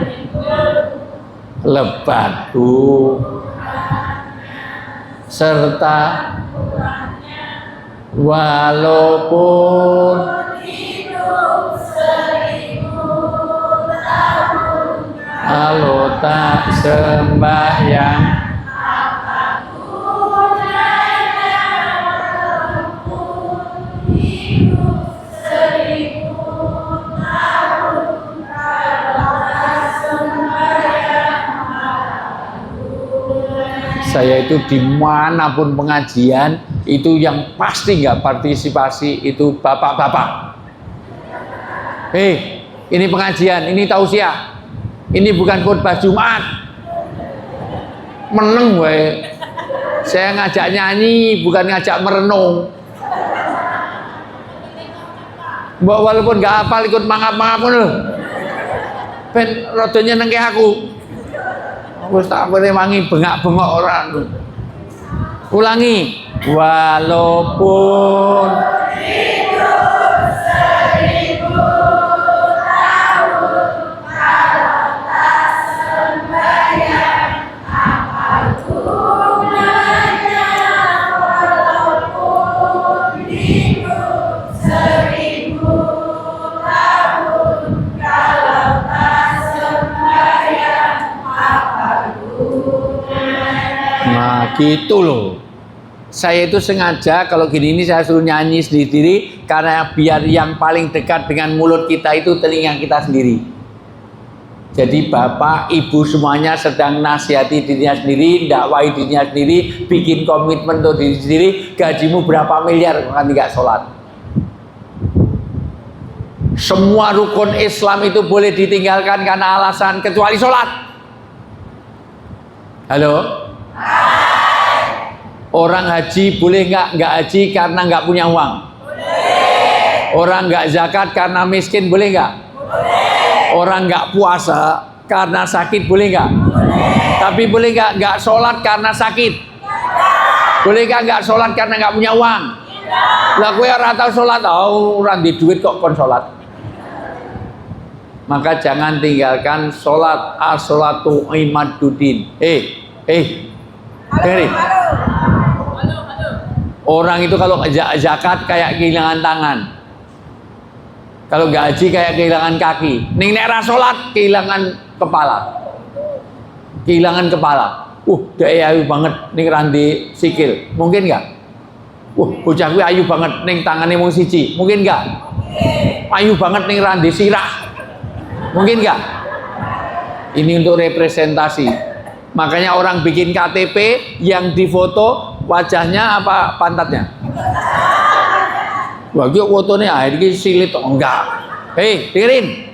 lebat serta walaupun hidup 1000 tahun kalau tak sembahyang apa gunanya walaupun hidup 1000 tahun kalau tak sembahyang. Saya itu dimanapun pengajian itu yang pasti nggak partisipasi itu bapak-bapak. Ini pengajian, ini tausiah, ini bukan khutbah Jumat. Meneng wae. Saya ngajak nyanyi, bukan ngajak merenung. Mbok walaupun nggak hafal ikut mangap-mangap ngono. Ben rodanya nengke aku. Wis tak wangi bengak-bengok orang. Ulangi. Walaupun hidup 1000 tahun kalau tak sembahyang apa gunanya walaupun hidup 1000 tahun kalau tak sembahyang apa gunanya. Nah gitu loh. Saya itu sengaja kalau gini ini saya suruh nyanyi sendiri karena biar yang paling dekat dengan mulut kita itu telinga kita sendiri. Jadi bapak, ibu semuanya sedang nasihati dirinya sendiri, dakwahi dirinya sendiri, bikin komitmen untuk diri sendiri. Gajimu berapa miliar kan tidak sholat. Semua rukun Islam itu boleh ditinggalkan karena alasan kecuali sholat. Halo? Orang haji boleh nggak haji karena nggak punya uang? Boleh. Orang nggak zakat karena miskin boleh nggak? Boleh. Orang nggak puasa karena sakit boleh nggak? Boleh. Tapi boleh nggak sholat karena sakit? Tidak. Boleh nggak sholat karena nggak punya uang? Tidak. Lah kowe ora tau sholat, orang di duit kok kon sholat. Maka jangan tinggalkan sholat. As-sholatu imaduddin. Dengerin. Orang itu kalau zakat kayak kehilangan tangan. Kalau nggak haji kayak kehilangan kaki. Ning nek ra salat kehilangan kepala. Kehilangan kepala. Dia ayu banget ning randi sikil. Mungkin nggak? Bocah kuwi ayu banget ning tangane mung siji. Mungkin nggak? Ayu banget ning randi sirah. Mungkin nggak? Ini untuk representasi. Makanya orang bikin KTP yang difoto wajahnya apa pantatnya? Wah, kok fotonya ini silit enggak. Hei, dengerin.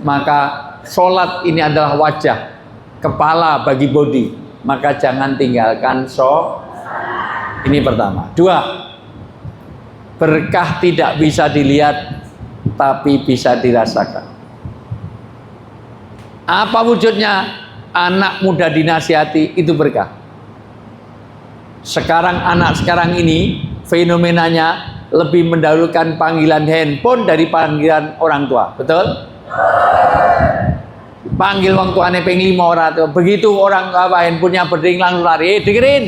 Maka sholat ini adalah wajah, kepala bagi body. Maka jangan tinggalkan Ini pertama. Dua, berkah tidak bisa dilihat, tapi bisa dirasakan. Apa wujudnya? Anak muda dinasihati, itu berkah. Sekarang anak sekarang ini fenomenanya lebih mendahulukan panggilan handphone dari panggilan orang tua, betul? Panggil orang tuanya ping 5 orang tua. Begitu orang handphonenya berdering langsung lari. Dengerin,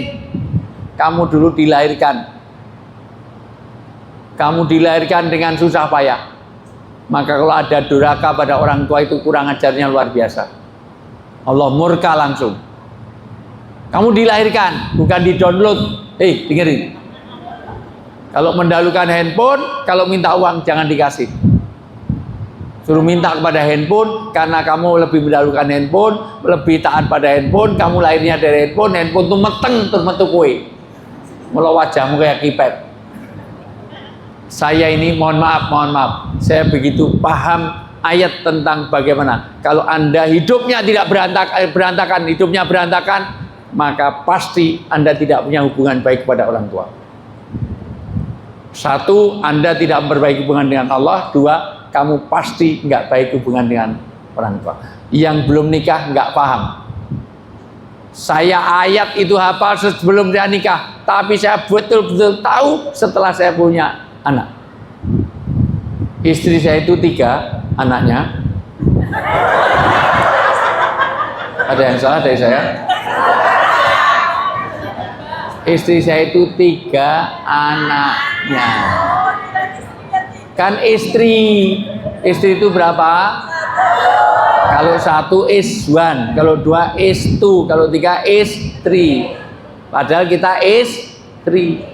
kamu dulu dilahirkan, kamu dilahirkan dengan susah payah. Maka kalau ada durhaka pada orang tua itu kurang ajarnya luar biasa. Allah murka langsung. Kamu dilahirkan, bukan di-download. Hei, dengerin. Kalau mendahulukan handphone, kalau minta uang jangan dikasih. Suruh minta kepada handphone, karena kamu lebih mendahulukan handphone, lebih taat pada handphone, kamu lahirnya dari handphone tuh meteng, terus metu kue. Mula wajahmu kayak kipet. Saya ini mohon maaf, saya begitu paham ayat tentang bagaimana. Kalau Anda hidupnya tidak berantakan, hidupnya berantakan, maka pasti Anda tidak punya hubungan baik kepada orang tua. Satu, Anda tidak memperbaiki hubungan dengan Allah. Dua, kamu pasti nggak baik hubungan dengan orang tua. Yang belum nikah nggak paham. Saya ayat itu hafal sebelum saya nikah, tapi saya betul-betul tahu setelah saya punya anak. Istri saya itu 3 anaknya. Ada yang salah dari saya? Istri saya itu 3 anaknya. Kan istri itu berapa? Kalau 1 is 1, kalau 2 is 2, kalau 3 is 3. Padahal kita istri.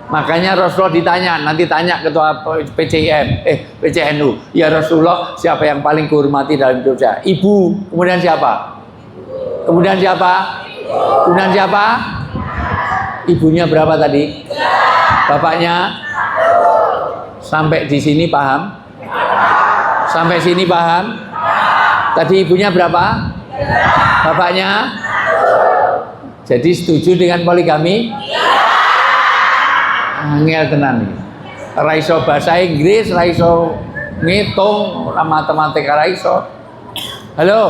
Makanya Rasulullah ditanya, nanti tanya ketua PCNU, ya Rasulullah, siapa yang paling kuhormati dalam hidup saya? Ibu. Kemudian siapa? Kemudian siapa? Kemudian siapa? Ibunya berapa tadi? Bapaknya? Sampai di sini paham? Sampai sini paham? Tadi ibunya berapa? Bapaknya? Jadi setuju dengan poligami? Angel tenan iki. Ora iso bahasa Inggris, ora iso ngitung, ora matematika, ora iso. Halo.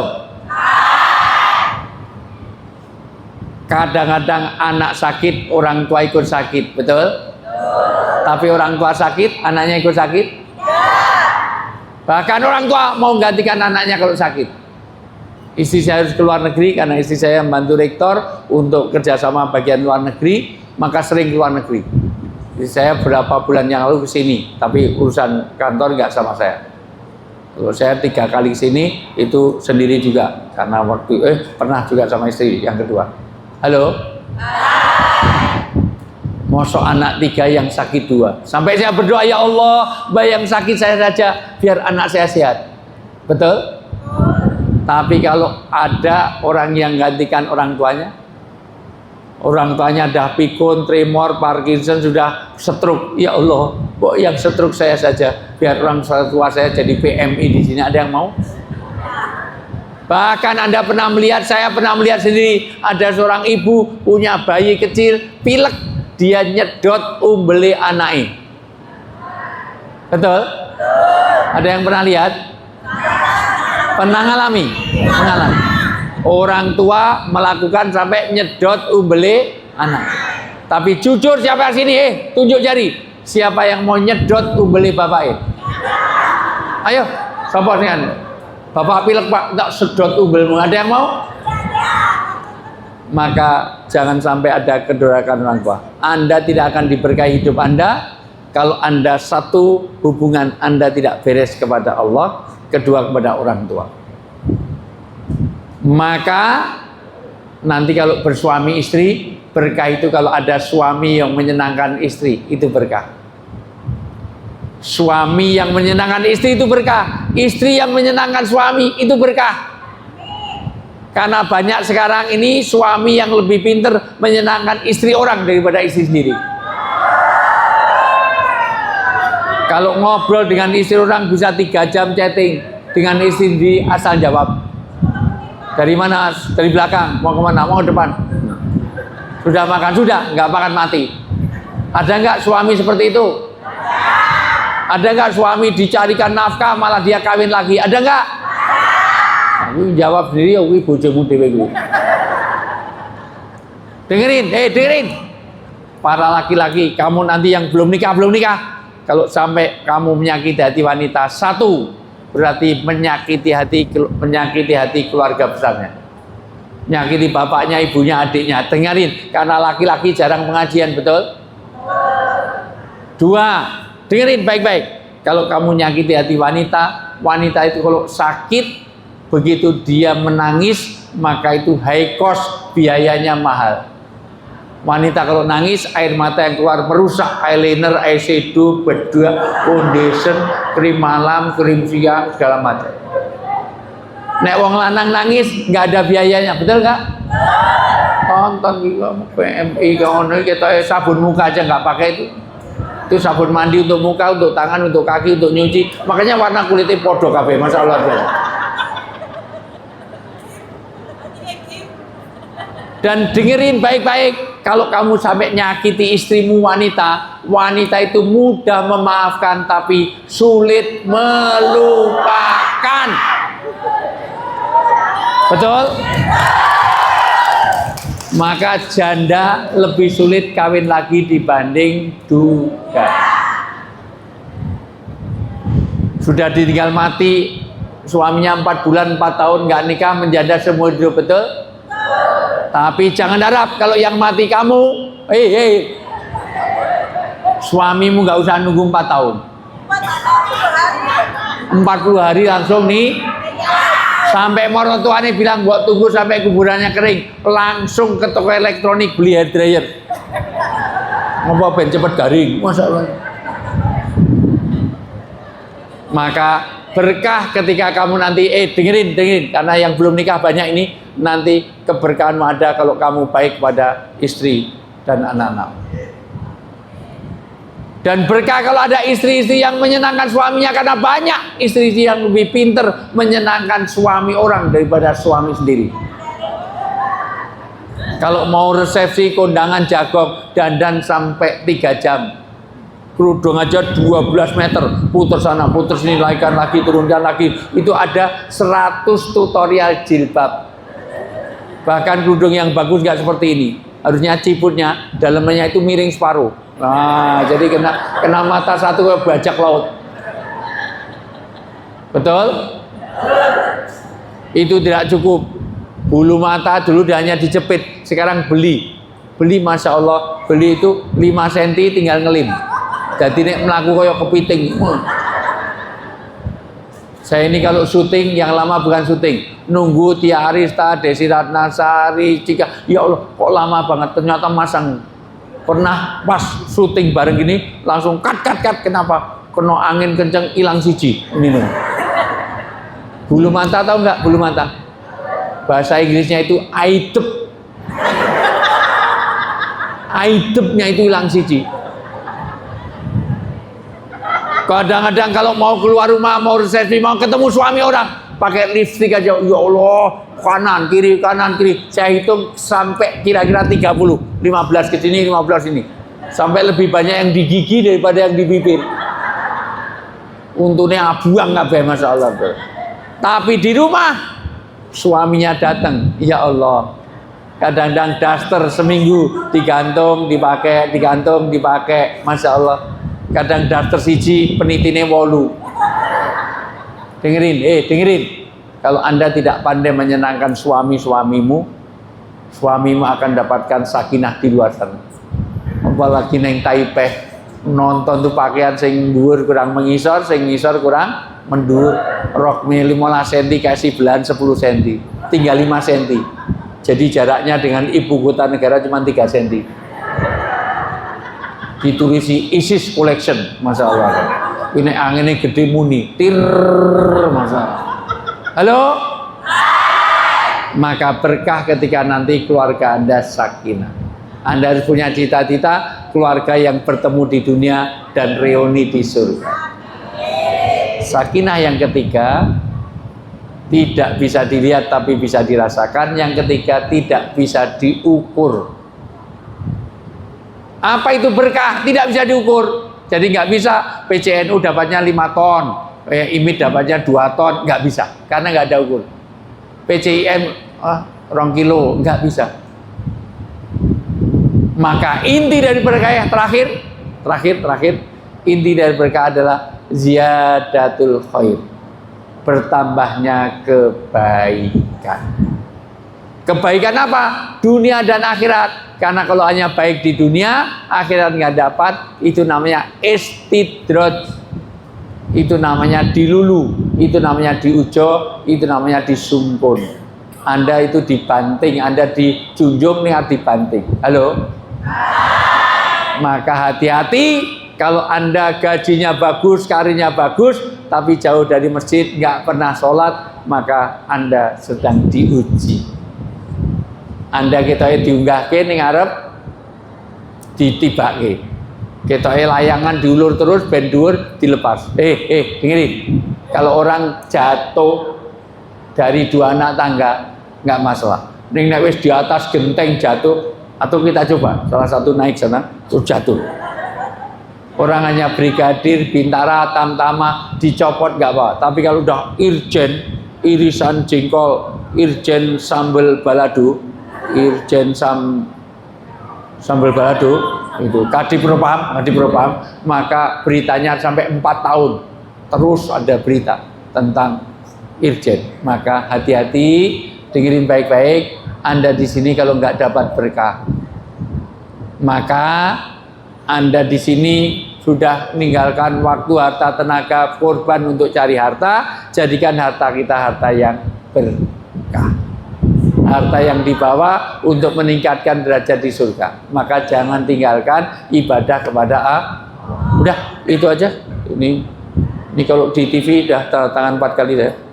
Kadang-kadang anak sakit, orang tua ikut sakit, betul? Tapi orang tua sakit, anaknya ikut sakit? Bahkan orang tua mau gantikan anaknya kalau sakit. Istri saya harus keluar negeri karena istri saya membantu rektor untuk kerjasama bagian luar negeri, maka sering keluar negeri. Jadi saya berapa bulan yang lalu ke sini, tapi urusan kantor nggak sama saya. Kalau saya 3 kali ke sini itu sendiri juga, karena waktu pernah juga sama istri yang kedua. Halo. Mosok anak 3 yang sakit 2. Sampai saya berdoa, ya Allah, bayang sakit saya saja biar anak saya sehat. Betul? Tapi kalau ada orang yang gantikan orang tuanya, orang tuanya dah pikun, tremor, Parkinson, sudah stroke. Ya Allah, kok yang stroke saya saja, biar orang tua saya jadi PMI di sini. Ada yang mau? Bahkan Anda pernah melihat, saya pernah melihat sendiri, ada seorang ibu punya bayi kecil, pilek, dia nyedot umbele anaknya. Betul? Ada yang pernah lihat? Pernah ngalami? Mengalami. Orang tua melakukan sampai nyedot umbele anak. Tapi jujur siapa sini? Tunjuk jari. Siapa yang mau nyedot umbele bapaknya? Ayo, sapa sing Bapak pilek Pak, tak sedot umbelmu. Ada yang mau? Maka jangan sampai ada kedurakan orang tua. Anda tidak akan diberkahi hidup Anda kalau Anda satu, hubungan Anda tidak beres kepada Allah, kedua kepada orang tua. Maka nanti kalau bersuami istri, berkah itu kalau ada suami yang menyenangkan istri, itu berkah. Suami yang menyenangkan istri itu berkah. Istri yang menyenangkan suami itu berkah. Karena banyak sekarang ini suami yang lebih pintar menyenangkan istri orang daripada istri sendiri. Kalau ngobrol dengan istri orang bisa 3 jam chatting, dengan istri sendiri asal jawab. Dari mana? Dari belakang. Mau kemana? Mau ke depan. Sudah makan? Sudah. Nggak makan mati. Ada nggak suami seperti itu? Ada nggak suami dicarikan nafkah malah dia kawin lagi? Ada nggak? Aku jawab sendiri, aku bojomu dhewe kuwi. Dengerin, dengerin. Para laki-laki, kamu nanti yang belum nikah, kalau sampai kamu menyakiti hati wanita, satu, berarti menyakiti hati keluarga besarnya. Menyakiti bapaknya, ibunya, adiknya. Dengerin, karena laki-laki jarang pengajian, betul? 2, dengerin baik-baik. Kalau kamu nyakiti hati wanita, wanita itu kalau sakit, begitu dia menangis, maka itu high cost, biayanya mahal. Wanita kalau nangis, air mata yang keluar merusak eyeliner, eyeshadow, bedak, foundation, krim malam, krim siang, segala macam. Nek wong lanang nangis nggak ada biayanya, betul nggak? Tonton juga PMI kawan kita sabun muka aja nggak pakai itu sabun mandi untuk muka, untuk tangan, untuk kaki, untuk nyuci. Makanya warna kulitnya podo kabeh, masya Allah. Dan dengerin baik-baik, kalau kamu sampai nyakiti istrimu wanita, wanita itu mudah memaafkan tapi sulit melupakan. Betul? Maka janda lebih sulit kawin lagi dibanding duda. Sudah ditinggal mati, suaminya 4 bulan, 4 tahun nggak nikah, menjanda seumur hidup, betul? Tapi jangan harap kalau yang mati kamu, suamimu nggak usah nunggu 4 tahun. 40 hari langsung nih, sampai mertuanya bilang buat tunggu sampai kuburannya kering, langsung ke toko elektronik beli hair dryer. Ngopo ben cepet garing, masalah. Maka berkah ketika kamu nanti dengerin, karena yang belum nikah banyak ini, nanti keberkahan ada kalau kamu baik pada istri dan anak-anak. Dan berkah kalau ada istri-istri yang menyenangkan suaminya, karena banyak istri-istri yang lebih pinter menyenangkan suami orang daripada suami sendiri. Kalau mau resepsi kondangan jagong, dandan sampai 3 jam. Kerudung aja 12 meter, puter sana, puter sini, naikkan lagi, turunkan lagi. Itu ada 100 tutorial jilbab. Bahkan kerudung yang bagus nggak seperti ini. Harusnya ciputnya, dalamnya itu miring separuh. Nah, jadi kena mata satu ke bajak laut. Betul? Itu tidak cukup. Bulu mata dulu hanya dijepit, sekarang beli. Beli, masya Allah, beli itu 5 cm tinggal ngelim. Jadi nek melaku koyo kepiting. Saya ini kalau syuting yang lama bukan syuting, nunggu Tia Arista, Desi Ratnasari, Cika, ya Allah kok lama banget, ternyata masang. Pernah pas syuting bareng gini langsung cut, kenapa? Kena angin kenceng hilang siji. Ini nih. Bulu mata tahu nggak bulu mata? Bahasa Inggrisnya itu aidep. Aidepnya itu hilang siji. Kadang-kadang kalau mau keluar rumah, mau resepsi, mau ketemu suami orang, pakai lipstick aja, ya Allah, kanan kiri. Saya hitung sampai kira-kira 30, 15 ke sini, 15 ini, sampai lebih banyak yang di gigi daripada yang di bibir. Untungnya buang nggak, masya Allah. Tapi di rumah suaminya datang, ya Allah. Kadang-kadang daster seminggu digantung, dipakai, masya Allah. Kadang daster siji penitine 8. Dengerin. Kalau Anda tidak pandai menyenangkan suamimu akan dapatkan sakinah di luar sana. Apalagi neng Taipei, nonton tuh pakaian sing dhuwur kurang mengisor, sing ngisor kurang mendur. Roknya 15 cm kasih belahan 10 cm, tinggal 5 cm. Jadi jaraknya dengan ibu kota negara cuma 3 cm. Ditulisi ISIS Collection, Masya Allah. Ini anginnya gede muni, tir, Masya Allah. Halo? Maka berkah ketika nanti keluarga Anda sakinah. Anda harus punya cita-cita keluarga yang bertemu di dunia dan reuni di surga. Sakinah yang ketiga, tidak bisa dilihat tapi bisa dirasakan. Yang ketiga, tidak bisa diukur. Apa itu berkah? Tidak bisa diukur. Jadi nggak bisa PCNU dapatnya 5 ton, IMID dapatnya 2 ton, nggak bisa. Karena nggak ada ukur. PCIM 2 kilo, nggak bisa. Maka inti dari berkah yang terakhir, inti dari berkah adalah ziyadatul khair, bertambahnya kebaikan. Kebaikan apa? Dunia dan akhirat. Karena kalau hanya baik di dunia, akhirat nggak dapat, itu namanya istidroj, itu namanya dilulu, itu namanya diujo, itu namanya disumpun. Anda itu dibanting, Anda dijunjung, nih dibanting. Halo? Maka hati-hati kalau Anda gajinya bagus, karirnya bagus, tapi jauh dari masjid, nggak pernah sholat, maka Anda sedang diuji. Anda kita diunggahke ning arep ditibake. Ketoke layangan diulur terus ben dhuwur dilepas. Dengerin. Kalau orang jatuh dari 2 anak tangga nggak masalah. Ning nek wis di atas genteng jatuh, atau kita coba salah satu naik sana terus jatuh. Orang hanya brigadir, bintara, tamtama dicopot nggak apa. Tapi kalau udah irjen, irisan jengkol, irjen sambal balado, irjen sambal balado itu kadipropam, maka beritanya sampai 4 tahun terus ada berita tentang irjen. Maka hati-hati, dengerin baik-baik. Anda di sini kalau nggak dapat berkah, maka Anda di sini sudah meninggalkan waktu, harta, tenaga, korban untuk cari harta. Jadikan harta kita harta yang berkah, harta yang dibawa untuk meningkatkan derajat di surga. Maka jangan tinggalkan ibadah kepada Allah. Udah, itu aja. Ini kalau di TV udah tangan 4 kali deh.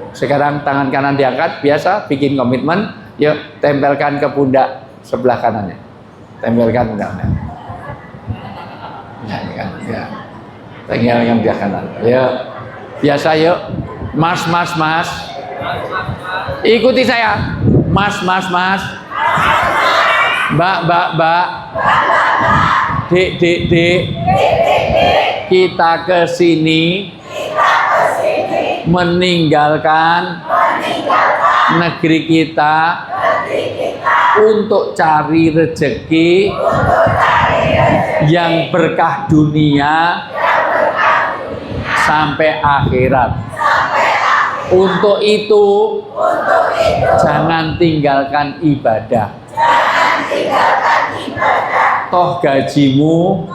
Sekarang tangan kanan diangkat, biasa bikin komitmen. Yuk, tempelkan ke pundak sebelah kanannya. Tempelkan pundaknya. Ya. Tempelkan di kanan. Yuk. Biasa yuk. Mas. Ikuti saya. Mas. Mbak. Dek. Kita ke sini meninggalkan negeri kita untuk cari rezeki yang berkah dunia sampai akhirat. Untuk itu jangan tinggalkan ibadah. Toh gajimu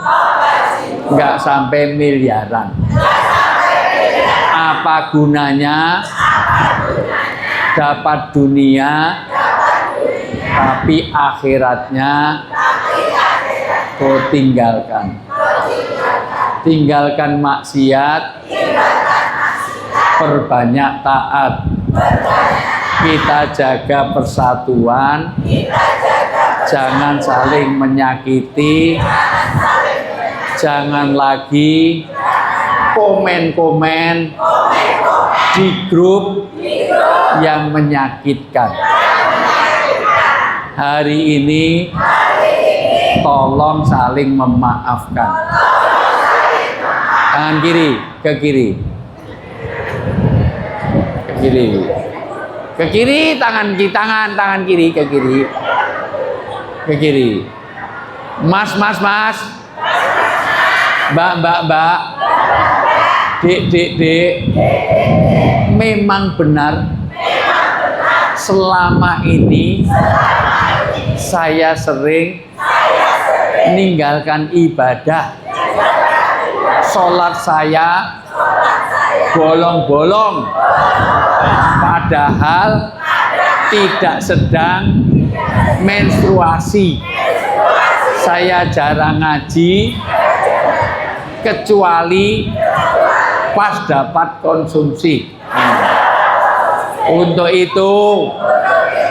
nggak sampai miliaran. Apa gunanya dapat dunia tapi akhiratnya kau tinggalkan. Tinggalkan maksiat, perbanyak taat. Kita jaga persatuan, jangan saling menyakiti, jangan lagi komen-komen di grup yang menyakitkan. Hari ini tolong saling memaafkan. Tangan kiri ke kiri. Ke kiri, tangan kiri ke kiri. Ke kiri. Mas. Mbak. Dek. Memang benar. Selama ini saya sering meninggalkan ibadah. Sholat saya bolong-bolong, padahal tidak sedang menstruasi. Saya jarang ngaji kecuali pas dapat konsumsi. Untuk itu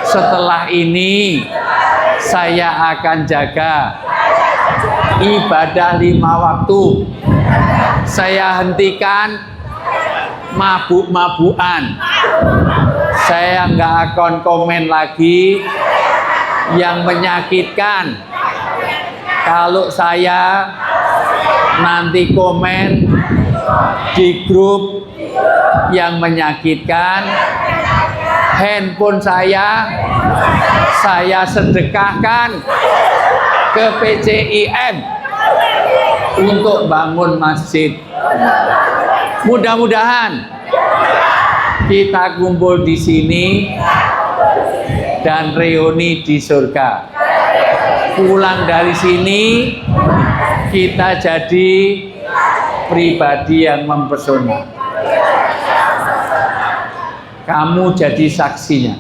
setelah ini saya akan jaga ibadah 5 waktu. Saya hentikan mabuk-mabukan. Saya nggak akan komen lagi yang menyakitkan. Kalau saya nanti komen di grup yang menyakitkan, handphone saya sedekahkan ke PCIM untuk bangun masjid. Mudah-mudahan kita kumpul di sini dan reuni di surga. Pulang dari sini kita jadi pribadi yang mempesona. Kamu jadi saksinya.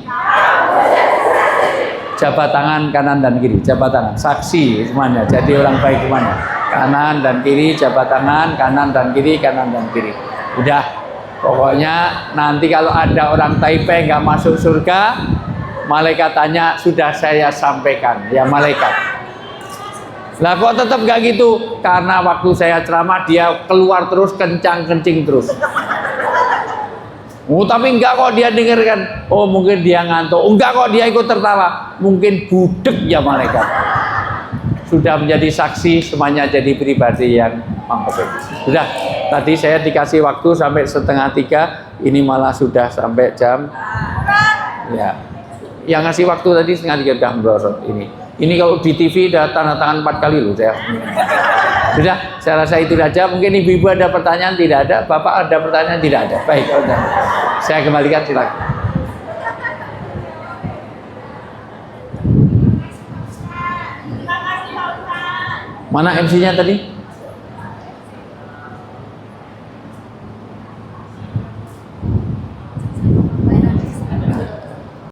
Jabat tangan kanan dan kiri, jabat tangan, saksi semuanya. Jadi orang baik semuanya. Kanan dan kiri, jabat tangan, kanan dan kiri, kanan dan kiri. Udah, pokoknya nanti kalau ada orang Taipei nggak masuk surga, malaikat tanya, sudah saya sampaikan, ya malaikat. Lah kok tetap nggak gitu? Karena waktu saya ceramah dia keluar terus, kencang-kencing terus. Oh, tapi enggak kok dia dengarkan. Oh, mungkin dia ngantuk. Enggak kok dia ikut tertawa. Mungkin budek ya malaikat. Sudah menjadi saksi, semuanya jadi pribadi yang mampu. Sudah, tadi saya dikasih waktu sampai 2:30. Ini malah sudah sampai jam. Ya, yang ngasih waktu tadi 2:30 udah merosot ini. Ini kalau di TV udah tanda tangan 4 kali loh saya. Sudah, saya rasa itu saja. Mungkin ibu-ibu ada pertanyaan? Tidak ada. Bapak ada pertanyaan? Tidak ada. Baik, udah. Saya kembalikan, silakan. Mana MC-nya tadi?